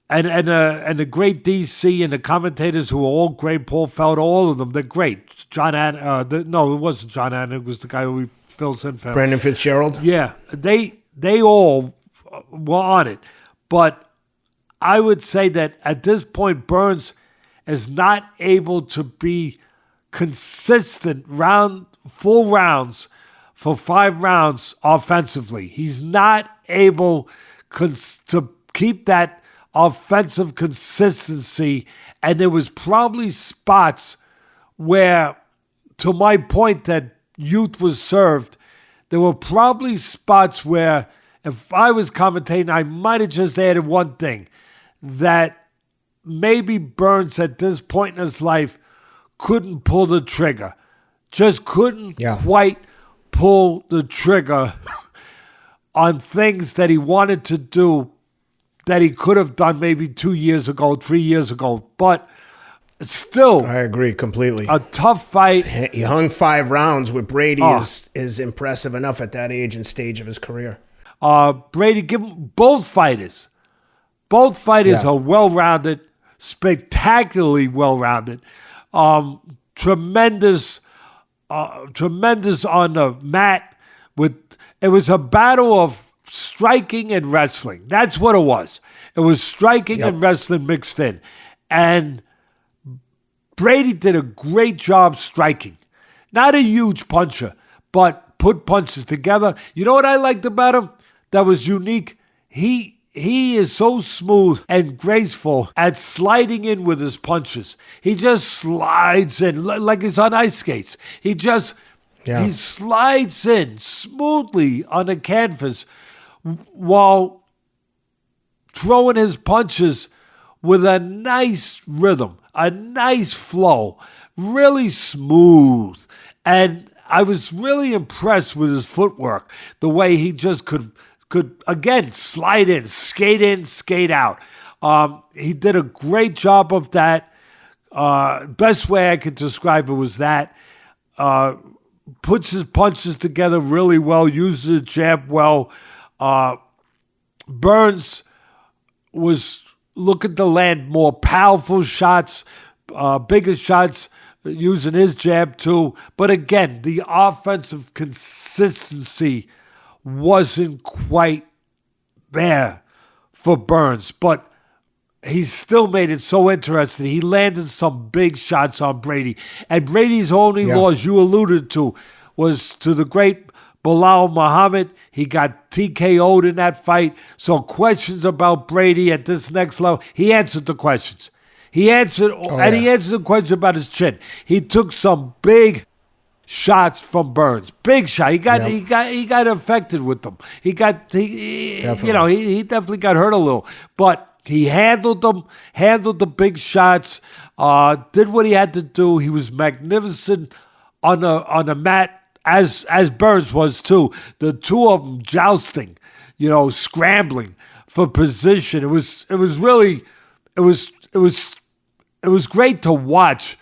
and the great DC and the commentators who were all great, Paul Felder, all of them, they're great. No, it wasn't John Adden. It was the guy who fills in for him. Brandon Fitzgerald? Yeah, they all were on it. But I would say that at this point, Burns is not able to be consistent full rounds for 5 rounds offensively. He's not able to keep that offensive consistency, and there was probably spots where, to my point that youth was served, there were probably spots where if I was commentating, I might have just added one thing, that maybe Burns at this point in his life couldn't pull the trigger. Just couldn't quite pull the trigger on things that he wanted to do that he could have done maybe 2 years ago, 3 years ago. But still, I agree completely. A tough fight. He hung 5 rounds with Brady is impressive enough at that age and stage of his career. Brady, give him both fighters. Both fighters are well-rounded, spectacularly well-rounded. Tremendous on the mat. It was a battle of striking and wrestling. That's what it was. It was striking and wrestling mixed in. And Brady did a great job striking. Not a huge puncher, but put punches together. You know what I liked about him that was unique? He is so smooth and graceful at sliding in with his punches. He just slides in like he's on ice skates. He slides in smoothly on the canvas while throwing his punches with a nice rhythm, a nice flow, really smooth. And I was really impressed with his footwork, the way he just could again slide in, skate out. He did a great job of that. Best way I could describe it was that. Puts his punches together really well, uses the jab well. Burns was looking to land more powerful shots, bigger shots, using his jab too. But again, the offensive consistency wasn't quite there for Burns. But he still made it so interesting. He landed some big shots on Brady. And Brady's only loss, you alluded to, was to the great Belal Muhammad. He got TKO'd in that fight. So questions about Brady at this next level, he answered the questions. He answered the question about his chin. He took some big shots from Burns. Big shot. He got affected with them. He definitely got hurt a little. But he handled them, handled the big shots, did what he had to do. He was magnificent on the mat, as Burns was too. The two of them jousting, scrambling for position. It was great to watch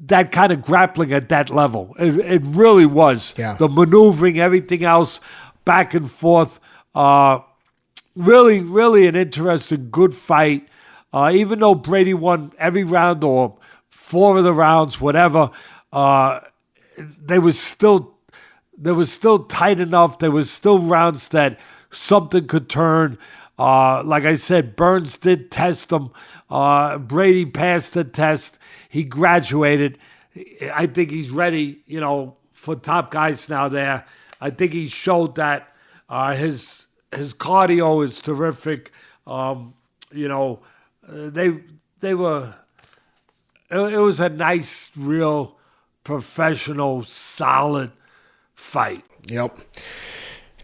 that kind of grappling at that level. It really was. Yeah. The maneuvering, everything else, back and forth. Really, really an interesting, good fight. Even though Brady won every round or 4 of the rounds, whatever, they was still tight enough. There was still rounds that something could turn. Like I said, Burns did test him. Brady passed the test. He graduated. I think he's ready, for top guys now there. I think he showed that his cardio is terrific. They were. It was a nice, real, professional, solid fight. Yep.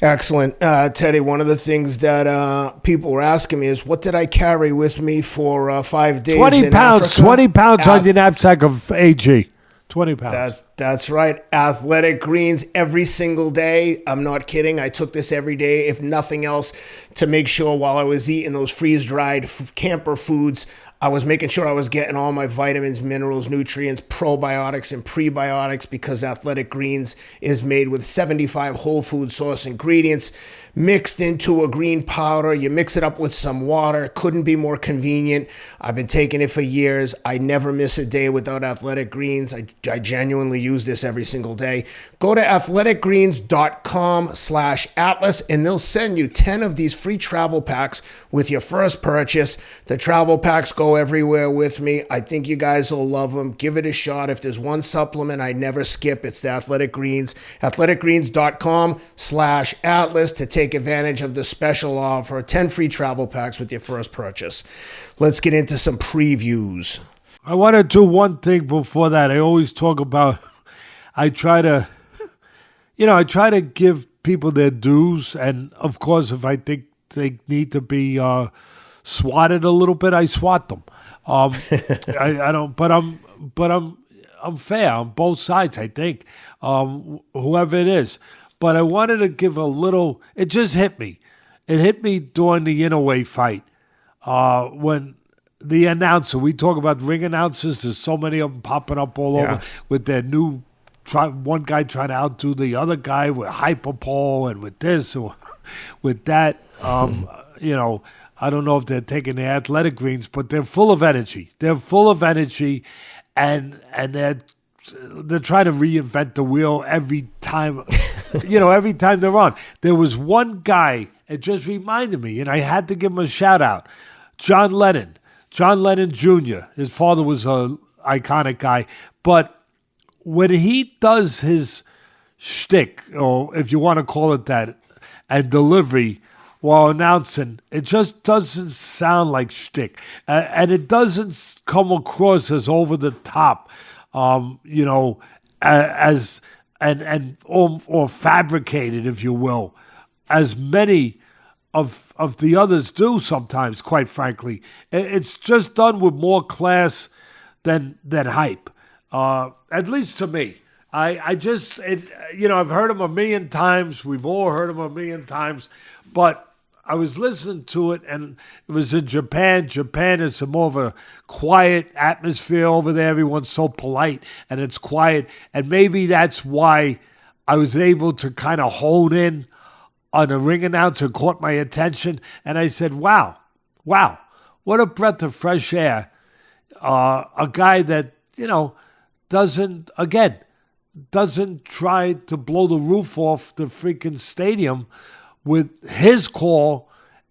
Excellent. Teddy, one of the things that people were asking me is, what did I carry with me for 5 days 20 pounds, Africa? 20 pounds on your knapsack of AG. 20 pounds. That's right. Athletic greens every single day. I'm not kidding. I took this every day, if nothing else, to make sure while I was eating those freeze-dried camper foods, I was making sure I was getting all my vitamins, minerals, nutrients, probiotics, and prebiotics, because Athletic Greens is made with 75 whole food source ingredients, mixed into a green powder. You mix it up with some water. Couldn't be more convenient. I've been taking it for years. I never miss a day without Athletic Greens. I genuinely use this every single day. Go to athleticgreens.com/Atlas and they'll send you 10 of these free travel packs with your first purchase. The travel packs go everywhere with me. I think you guys will love them. Give it a shot. If there's one supplement I never skip, it's the Athletic Greens. athleticgreens.com/Atlas to take advantage of the special offer. 10 free travel packs with your first purchase. Let's get into some previews. I want to do one thing before that. I always talk about, I try to give people their dues. And of course, if I think they need to be swatted a little bit, I swat them. I don't, but I'm fair on both sides, I think, whoever it is. But I wanted to give a little, it just hit me. It hit me during the Inoue fight. When the announcer, we talk about ring announcers, there's so many of them popping up all over with their new, one guy trying to outdo the other guy with hyperpole and with this or with that. You know, I don't know if they're taking the Athletic Greens, but they're full of energy. They're full of energy, and they're trying to reinvent the wheel every time, every time they're on. There was one guy, it just reminded me, and I had to give him a shout out, John Lennon Jr. His father was an iconic guy, but when he does his shtick, or if you want to call it that, and delivery while announcing, it just doesn't sound like shtick, and it doesn't come across as over the top. As or fabricated, if you will, as many of the others do sometimes. Quite frankly, it's just done with more class than hype. At least to me, I've heard him a million times. We've all heard him a million times, but I was listening to it, and it was in Japan. Japan is more of a quiet atmosphere over there. Everyone's so polite, and it's quiet. And maybe that's why I was able to kind of hone in on a ring announcer, caught my attention. And I said, wow, what a breath of fresh air. A guy that, doesn't try to blow the roof off the freaking stadium with his call,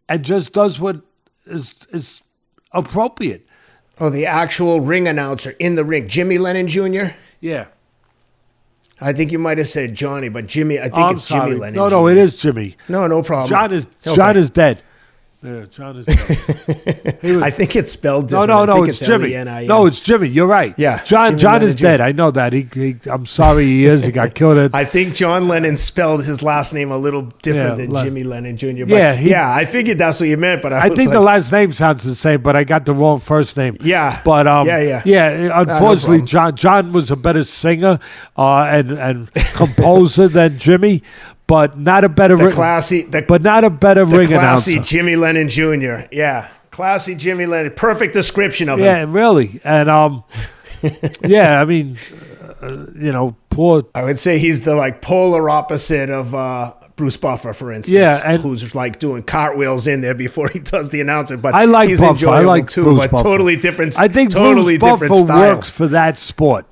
and just does what is appropriate. Oh, the actual ring announcer in the ring, Jimmy Lennon Jr.? Yeah. I think you might have said Johnny, but Jimmy, I think it's Jimmy Lennon Jr. No, it is Jimmy. No problem. John is dead. Yeah, John is dead. I think it's spelled different. No, it's Jimmy. No, it's Jimmy. You're right. Yeah. John is dead. I know that. I'm sorry he is. He got killed. I think John Lennon spelled his last name a little different than Jimmy Lennon Jr. But I figured that's what you meant. But I think the last name sounds the same, but I got the wrong first name. Yeah. But unfortunately, John was a better singer and composer than Jimmy. But not a better ring announcer. Classy Jimmy Lennon Jr. Yeah, classy Jimmy Lennon. Perfect description of him. Yeah, really. And I mean, poor. I would say he's the polar opposite of Bruce Buffer, for instance. Yeah, and who's doing cartwheels in there before he does the announcing. But I like he's Buffer. enjoyable I like too. Bruce but Buffer. Totally different. I think totally Bruce different Buffer style. works for that sport.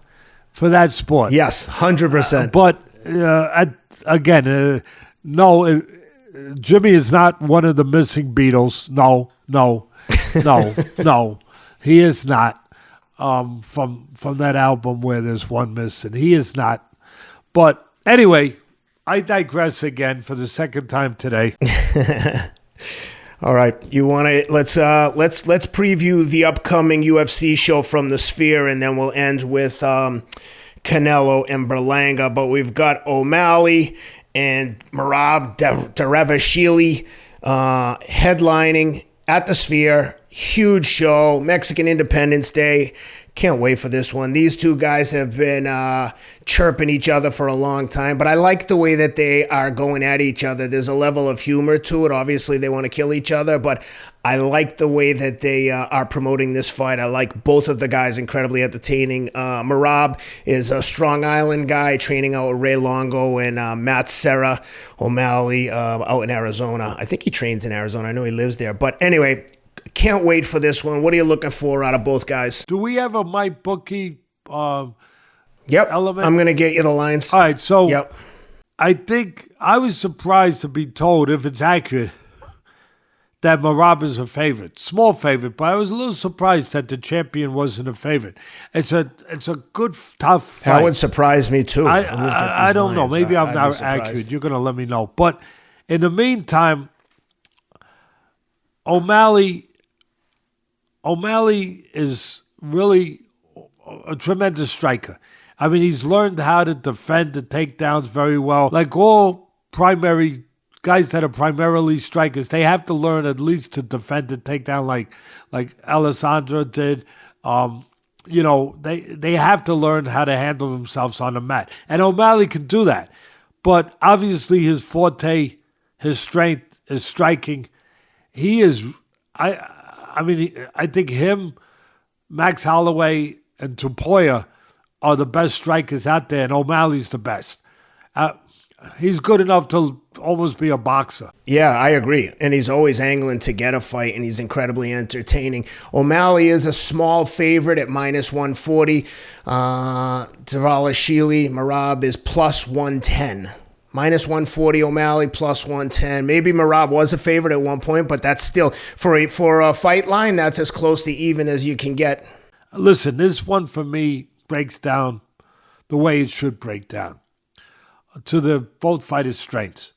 Yes, 100%. But Jimmy is not one of the missing Beatles. No, he is not. From that album where there's one missing, he is not. But anyway, I digress again for the second time today. All right, you want to let's preview the upcoming UFC show from the Sphere, and then we'll end with Canelo and Berlanga. But we've got O'Malley and Merab Dvalishvili headlining at the Sphere. Huge show, Mexican Independence Day. Can't wait for this one. These two guys have been chirping each other for a long time, but I like the way that they are going at each other. There's a level of humor to it. Obviously, they want to kill each other, but I like the way that they are promoting this fight. I like both of the guys, incredibly entertaining. Merab is a Strong Island guy training out with Ray Longo, and Matt Serra O'Malley out in Arizona. I think he trains in Arizona. I know he lives there. But anyway, can't wait for this one. What are you looking for out of both guys? Do we have a my bookie Yep. element? I'm going to get you the lines. All right, so Yep. I think I was surprised to be told, if it's accurate, that Merab is a favorite. Small favorite, but I was a little surprised that the champion wasn't a favorite. It's a good, tough fight. That would surprise me too. I don't know. Maybe I'm I'd not be surprised. accurate. You're going to let me know. But in the meantime, O'Malley is really a tremendous striker. I mean, he's learned how to defend the takedowns very well. Like all primary guys that are primarily strikers, they have to learn at least to defend the takedown like Alessandro did. They have to learn how to handle themselves on the mat. And O'Malley can do that. But obviously his forte, his strength is striking. He is, I think him, Max Holloway, and Tupoya are the best strikers out there, and O'Malley's the best. He's good enough to almost be a boxer. Yeah, I agree. And he's always angling to get a fight, and he's incredibly entertaining. O'Malley is a small favorite at minus 140. Dvalishvili, Merab is plus 110. Minus 140 O'Malley, plus 110. Maybe Merab was a favorite at one point, but that's still, for a fight line, that's as close to even as you can get. Listen, this one for me breaks down the way it should break down to the both fighters' strengths.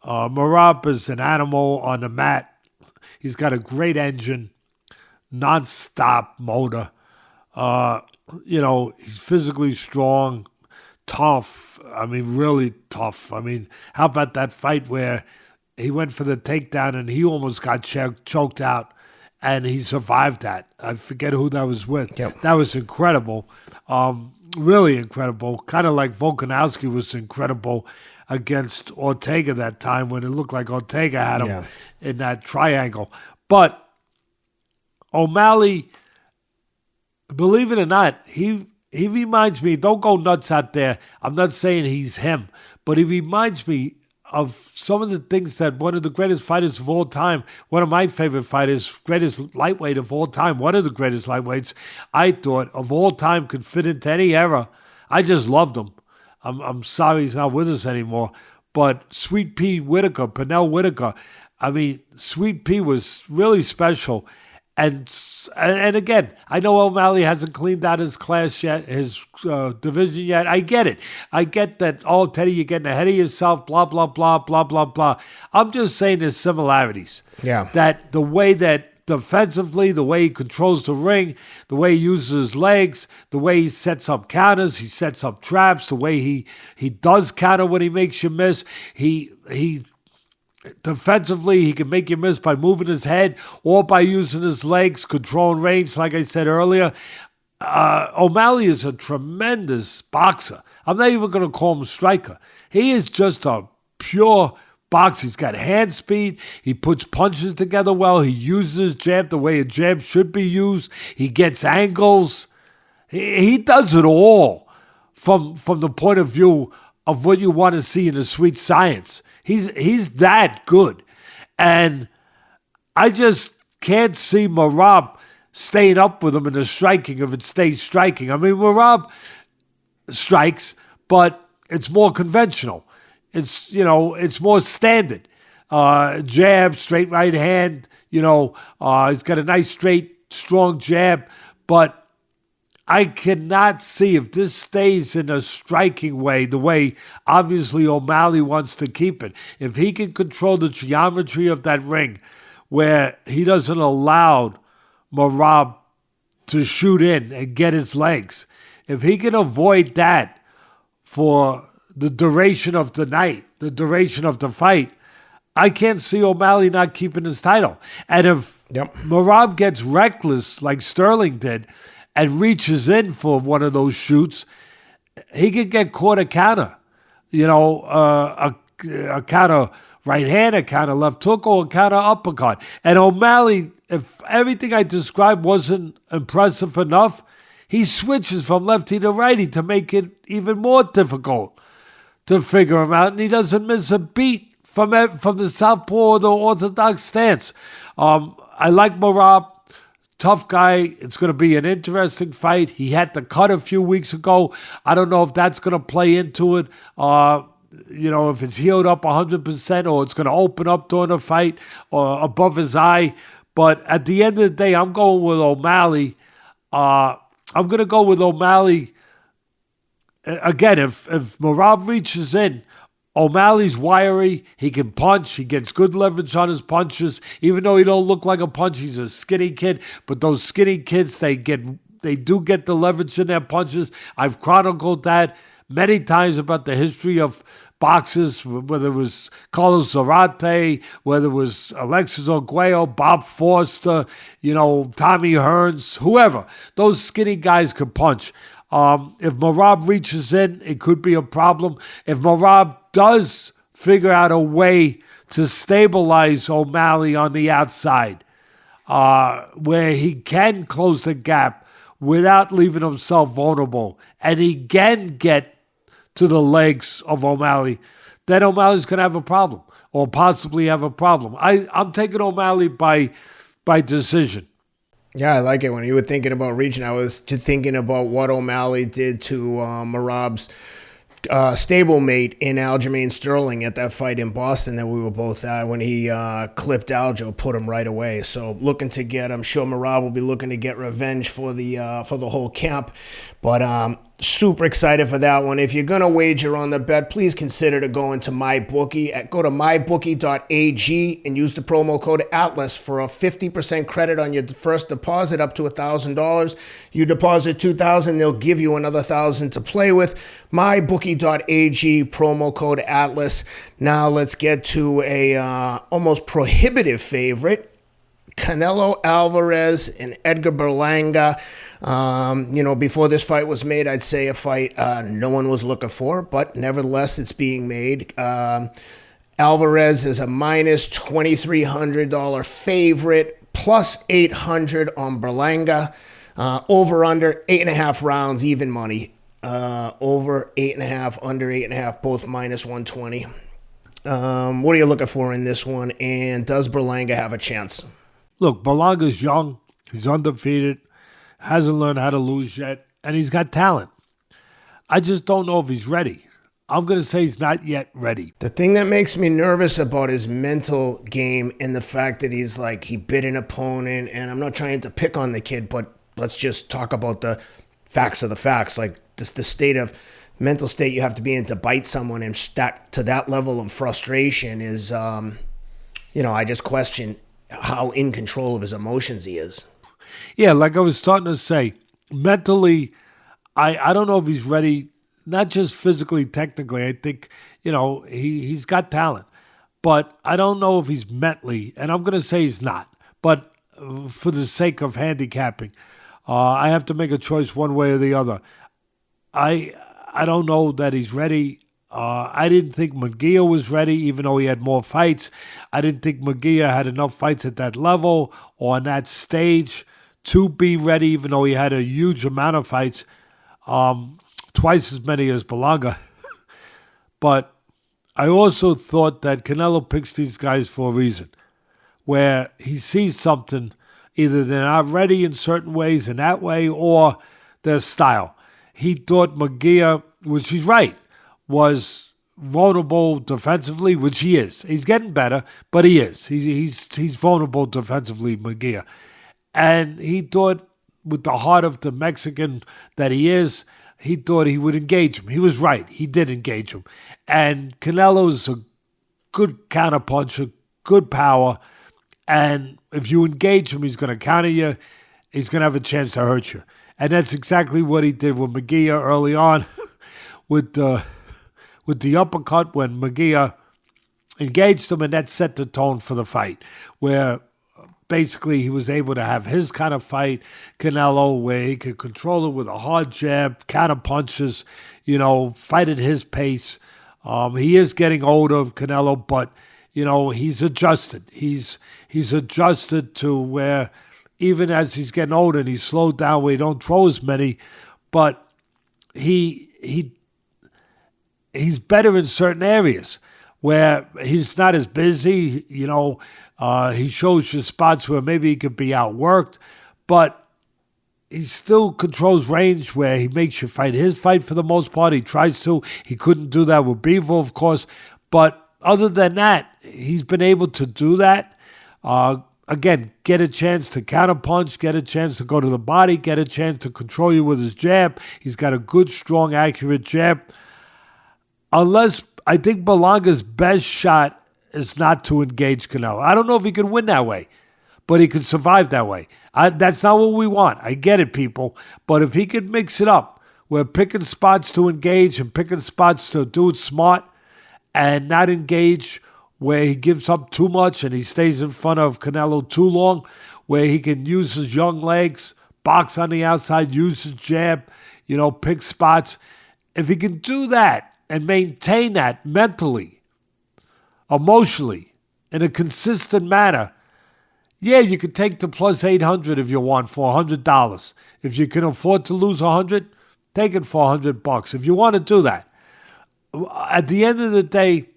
Merab is an animal on the mat. He's got a great engine, non-stop motor. He's physically strong, tough. I mean, really tough. I mean, how about that fight where he went for the takedown and he almost got choked out, and he survived that? I forget who that was with. Yep. That was incredible. Really incredible. Kind of like Volkanovski was incredible against Ortega that time when it looked like Ortega had him in that triangle. But O'Malley, believe it or not, he reminds me, don't go nuts out there. I'm not saying he's him, but he reminds me of some of the things that one of the greatest fighters of all time, one of my favorite fighters, greatest lightweight of all time, one of the greatest lightweights, I thought, of all time, could fit into any era. I just loved him. I'm sorry he's not with us anymore. But Sweet Pea Whitaker, Pernell Whitaker, I mean, Sweet Pea was really special. And again, I know O'Malley hasn't cleaned out his class yet, his division yet. I get it. I get that, oh, Teddy, you're getting ahead of yourself, blah, blah, blah, blah, blah, blah. I'm just saying there's similarities. Yeah. That the way that defensively, the way he controls the ring, the way he uses his legs, the way he sets up counters, he sets up traps, the way he does counter when he makes you miss, he defensively, he can make you miss by moving his head or by using his legs, controlling range, like I said earlier. O'Malley is a tremendous boxer. I'm not even going to call him a striker. He is just a pure boxer. He's got hand speed. He puts punches together well. He uses his jab the way a jab should be used. He gets angles. He does it all from the point of view of what you want to see in the sweet science. He's that good. And I just can't see Merab staying up with him in the striking if it stays striking. I mean, Merab strikes, but it's more conventional. It's more standard. Jab, straight right hand, he's got a nice, straight, strong jab. But I cannot see if this stays in a striking way, the way obviously O'Malley wants to keep it. If he can control the geometry of that ring where he doesn't allow Merab to shoot in and get his legs, if he can avoid that for the duration of the night, the duration of the fight, I can't see O'Malley not keeping his title. And if Merab gets reckless like Sterling did and reaches in for one of those shoots, he could get caught a counter. A counter right-hander, counter left hook, or counter uppercut. And O'Malley, if everything I described wasn't impressive enough, he switches from lefty to righty to make it even more difficult to figure him out, and he doesn't miss a beat from the southpaw or the orthodox stance. I like Merab. Tough guy. It's going to be an interesting fight. He had the cut a few weeks ago. I don't know if that's going to play into it. If it's healed up 100% or it's going to open up during the fight or above his eye. But at the end of the day, I'm going with O'Malley. I'm going to go with O'Malley. Again, if Merab reaches in, O'Malley's wiry. He can punch. He gets good leverage on his punches. Even though he don't look like a punch, he's a skinny kid. But those skinny kids, they do get the leverage in their punches. I've chronicled that many times about the history of boxers, whether it was Carlos Zarate, whether it was Alexis Arguello, Bob Foster, Tommy Hearns, whoever. Those skinny guys can punch. If Merab reaches in, it could be a problem. If Merab does figure out a way to stabilize O'Malley on the outside, where he can close the gap without leaving himself vulnerable, and he can get to the legs of O'Malley, then O'Malley's going to have a problem, or possibly have a problem. I'm taking O'Malley by decision. Yeah, I like it. When you were thinking about reaching, I was just thinking about what O'Malley did to Merab's stablemate in Aljamain Sterling at that fight in Boston that we were both at when he clipped Aljo, put him right away. So I'm sure Merab will be looking to get revenge for the whole camp. But super excited for that one. If you're going to wager on the bet, please consider to go into MyBookie. Go to mybookie.ag and use the promo code ATLAS for a 50% credit on your first deposit up to $1,000. You deposit $2,000, they'll give you another $1,000 to play with. MyBookie.ag, promo code ATLAS. Now let's get to a almost prohibitive favorite. Canelo Alvarez and Edgar Berlanga. Before this fight was made, I'd say a fight no one was looking for, but nevertheless, it's being made. Alvarez is a minus $2,300 favorite, plus 800 on Berlanga. Over under 8.5 rounds, even money. Over 8.5, under 8.5, both minus 120. What are you looking for in this one? And does Berlanga have a chance? Look, Berlanga's young. He's undefeated. Hasn't learned how to lose yet. And he's got talent. I just don't know if he's ready. I'm going to say he's not yet ready. The thing that makes me nervous about his mental game and the fact that he bit an opponent, and I'm not trying to pick on the kid, but let's just talk about the facts of the facts. Like the mental state you have to be in to bite someone and to that level of frustration is, I just question how in control of his emotions he is. Yeah, like I was starting to say, mentally, I don't know if he's ready, not just physically, technically. I think, he's got talent. But I don't know if he's mentally, and I'm going to say he's not. But for the sake of handicapping, I have to make a choice one way or the other. I don't know that he's ready. I didn't think Munguia was ready, even though he had more fights. I didn't think Munguia had enough fights at that level or on that stage to be ready, even though he had a huge amount of fights, twice as many as Berlanga. But I also thought that Canelo picks these guys for a reason, where he sees something, either they're not ready in certain ways in that way or their style. He thought Munguia, which he's right, was vulnerable defensively, which he is. He's getting better, but he is. He's vulnerable defensively, Munguia. And he thought, with the heart of the Mexican that he is, he thought he would engage him. He was right. He did engage him. And Canelo's a good counterpuncher, good power. And if you engage him, he's going to counter you. He's going to have a chance to hurt you. And that's exactly what he did with Munguia early on with the uppercut when Munguia engaged him, and that set the tone for the fight, where basically he was able to have his kind of fight, Canelo, where he could control it with a hard jab, counter punches, fight at his pace. He is getting older, Canelo, but he's adjusted. He's adjusted to where even as he's getting older and he's slowed down where he don't throw as many, but he's better in certain areas where he's not as busy. He shows you spots where maybe he could be outworked, but he still controls range where he makes you fight his fight for the most part. He tries to. He couldn't do that with Bivol, of course. But other than that, he's been able to do that. Again, get a chance to counterpunch, get a chance to go to the body, get a chance to control you with his jab. He's got a good, strong, accurate jab. Unless I think Berlanga's best shot is not to engage Canelo. I don't know if he can win that way, but he could survive that way. That's not what we want. I get it, people. But if he could mix it up, we're picking spots to engage and picking spots to do it smart and not engage where he gives up too much and he stays in front of Canelo too long, where he can use his young legs, box on the outside, use his jab, pick spots. If he can do that and maintain that mentally, emotionally, in a consistent manner, yeah, you could take the plus 800 if you want for $100. If you can afford to lose 100, take it for $100 if you want to do that. At the end of the day,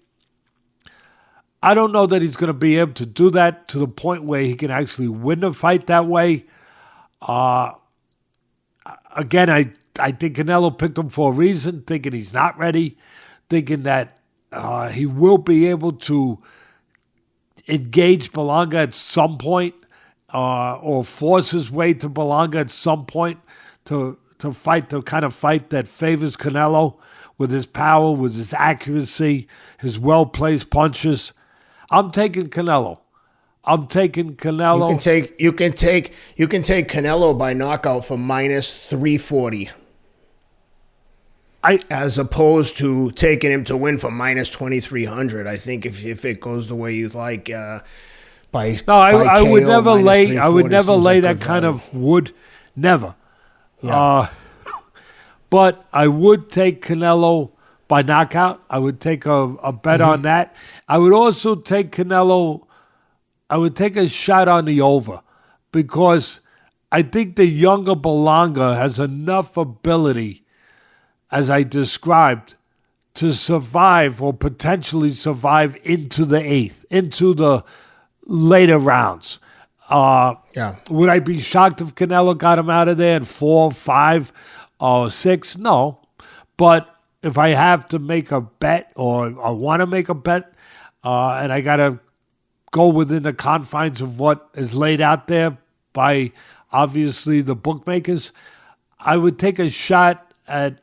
I don't know that he's going to be able to do that to the point where he can actually win the fight that way. Again, I think Canelo picked him for a reason, thinking he's not ready, thinking that he will be able to engage Berlanga at some point, or force his way to Berlanga at some point to fight the kind of fight that favors Canelo with his power, with his accuracy, his well-placed punches. I'm taking Canelo. You can take Canelo by knockout for minus 340. As opposed to taking him to win for minus 2,300. I think if it goes the way you like, I would never lay that kind of wood. Never. Yeah. But I would take Canelo by knockout. I would take a bet on that. I would also take Canelo. I would take a shot on the over because I think the younger Berlanga has enough ability, as I described, to survive or potentially survive into the eighth, into the later rounds. Would I be shocked if Canelo got him out of there in 4, 5, or 6? No. But if I have to make a bet or I want to make a bet and I got to go within the confines of what is laid out there by, obviously, the bookmakers, I would take a shot at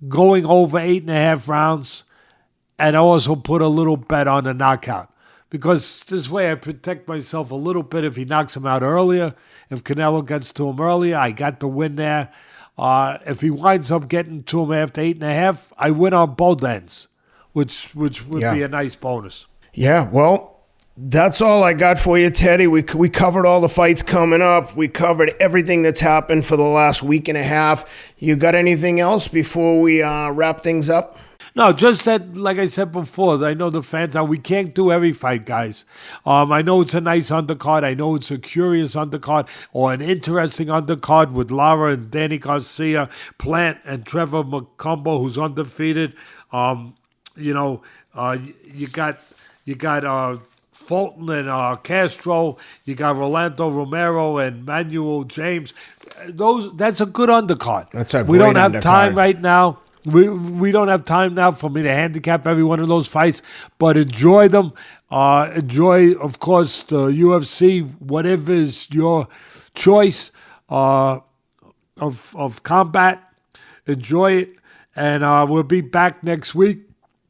going over 8.5 rounds and also put a little bet on the knockout. Because this way I protect myself a little bit if he knocks him out earlier. If Canelo gets to him earlier, I got the win there. If he winds up getting to him after 8.5, I win on both ends, which would be a nice bonus. Yeah, well, that's all I got for you, Teddy. We covered all the fights coming up. We covered everything that's happened for the last week and a half. You got anything else before we wrap things up? No, just that, like I said before, I know the fans we can't do every fight, guys. I know it's a nice undercard. I know it's a curious undercard or an interesting undercard with Lara and Danny Garcia, Plant and Trevor McCumber, who's undefeated. You got Fulton and Castro. You got Rolando Romero and Manuel James. That's a good undercard. That's a great We don't have undercard. time right now. We don't have time now for me to handicap every one of those fights, but enjoy them. Enjoy, of course, the UFC, whatever is your choice of combat. Enjoy it, and we'll be back next week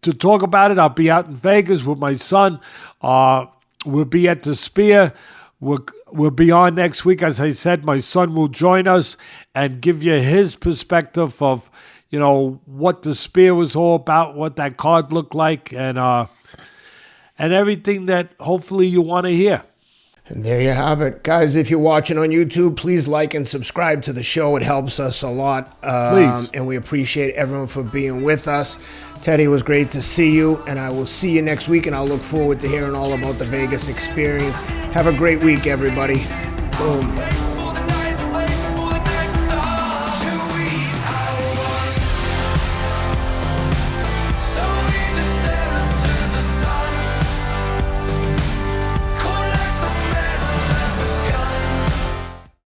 to talk about it. I'll be out in Vegas with my son. We'll be at the Spear. We'll be on next week. As I said, my son will join us and give you his perspective of what the Spear was all about, what that card looked like, and everything that hopefully you want to hear. And there you have it. Guys, if you're watching on YouTube, please like and subscribe to the show. It helps us a lot. Please. And we appreciate everyone for being with us. Teddy, it was great to see you, and I will see you next week, and I'll look forward to hearing all about the Vegas experience. Have a great week, everybody. Boom.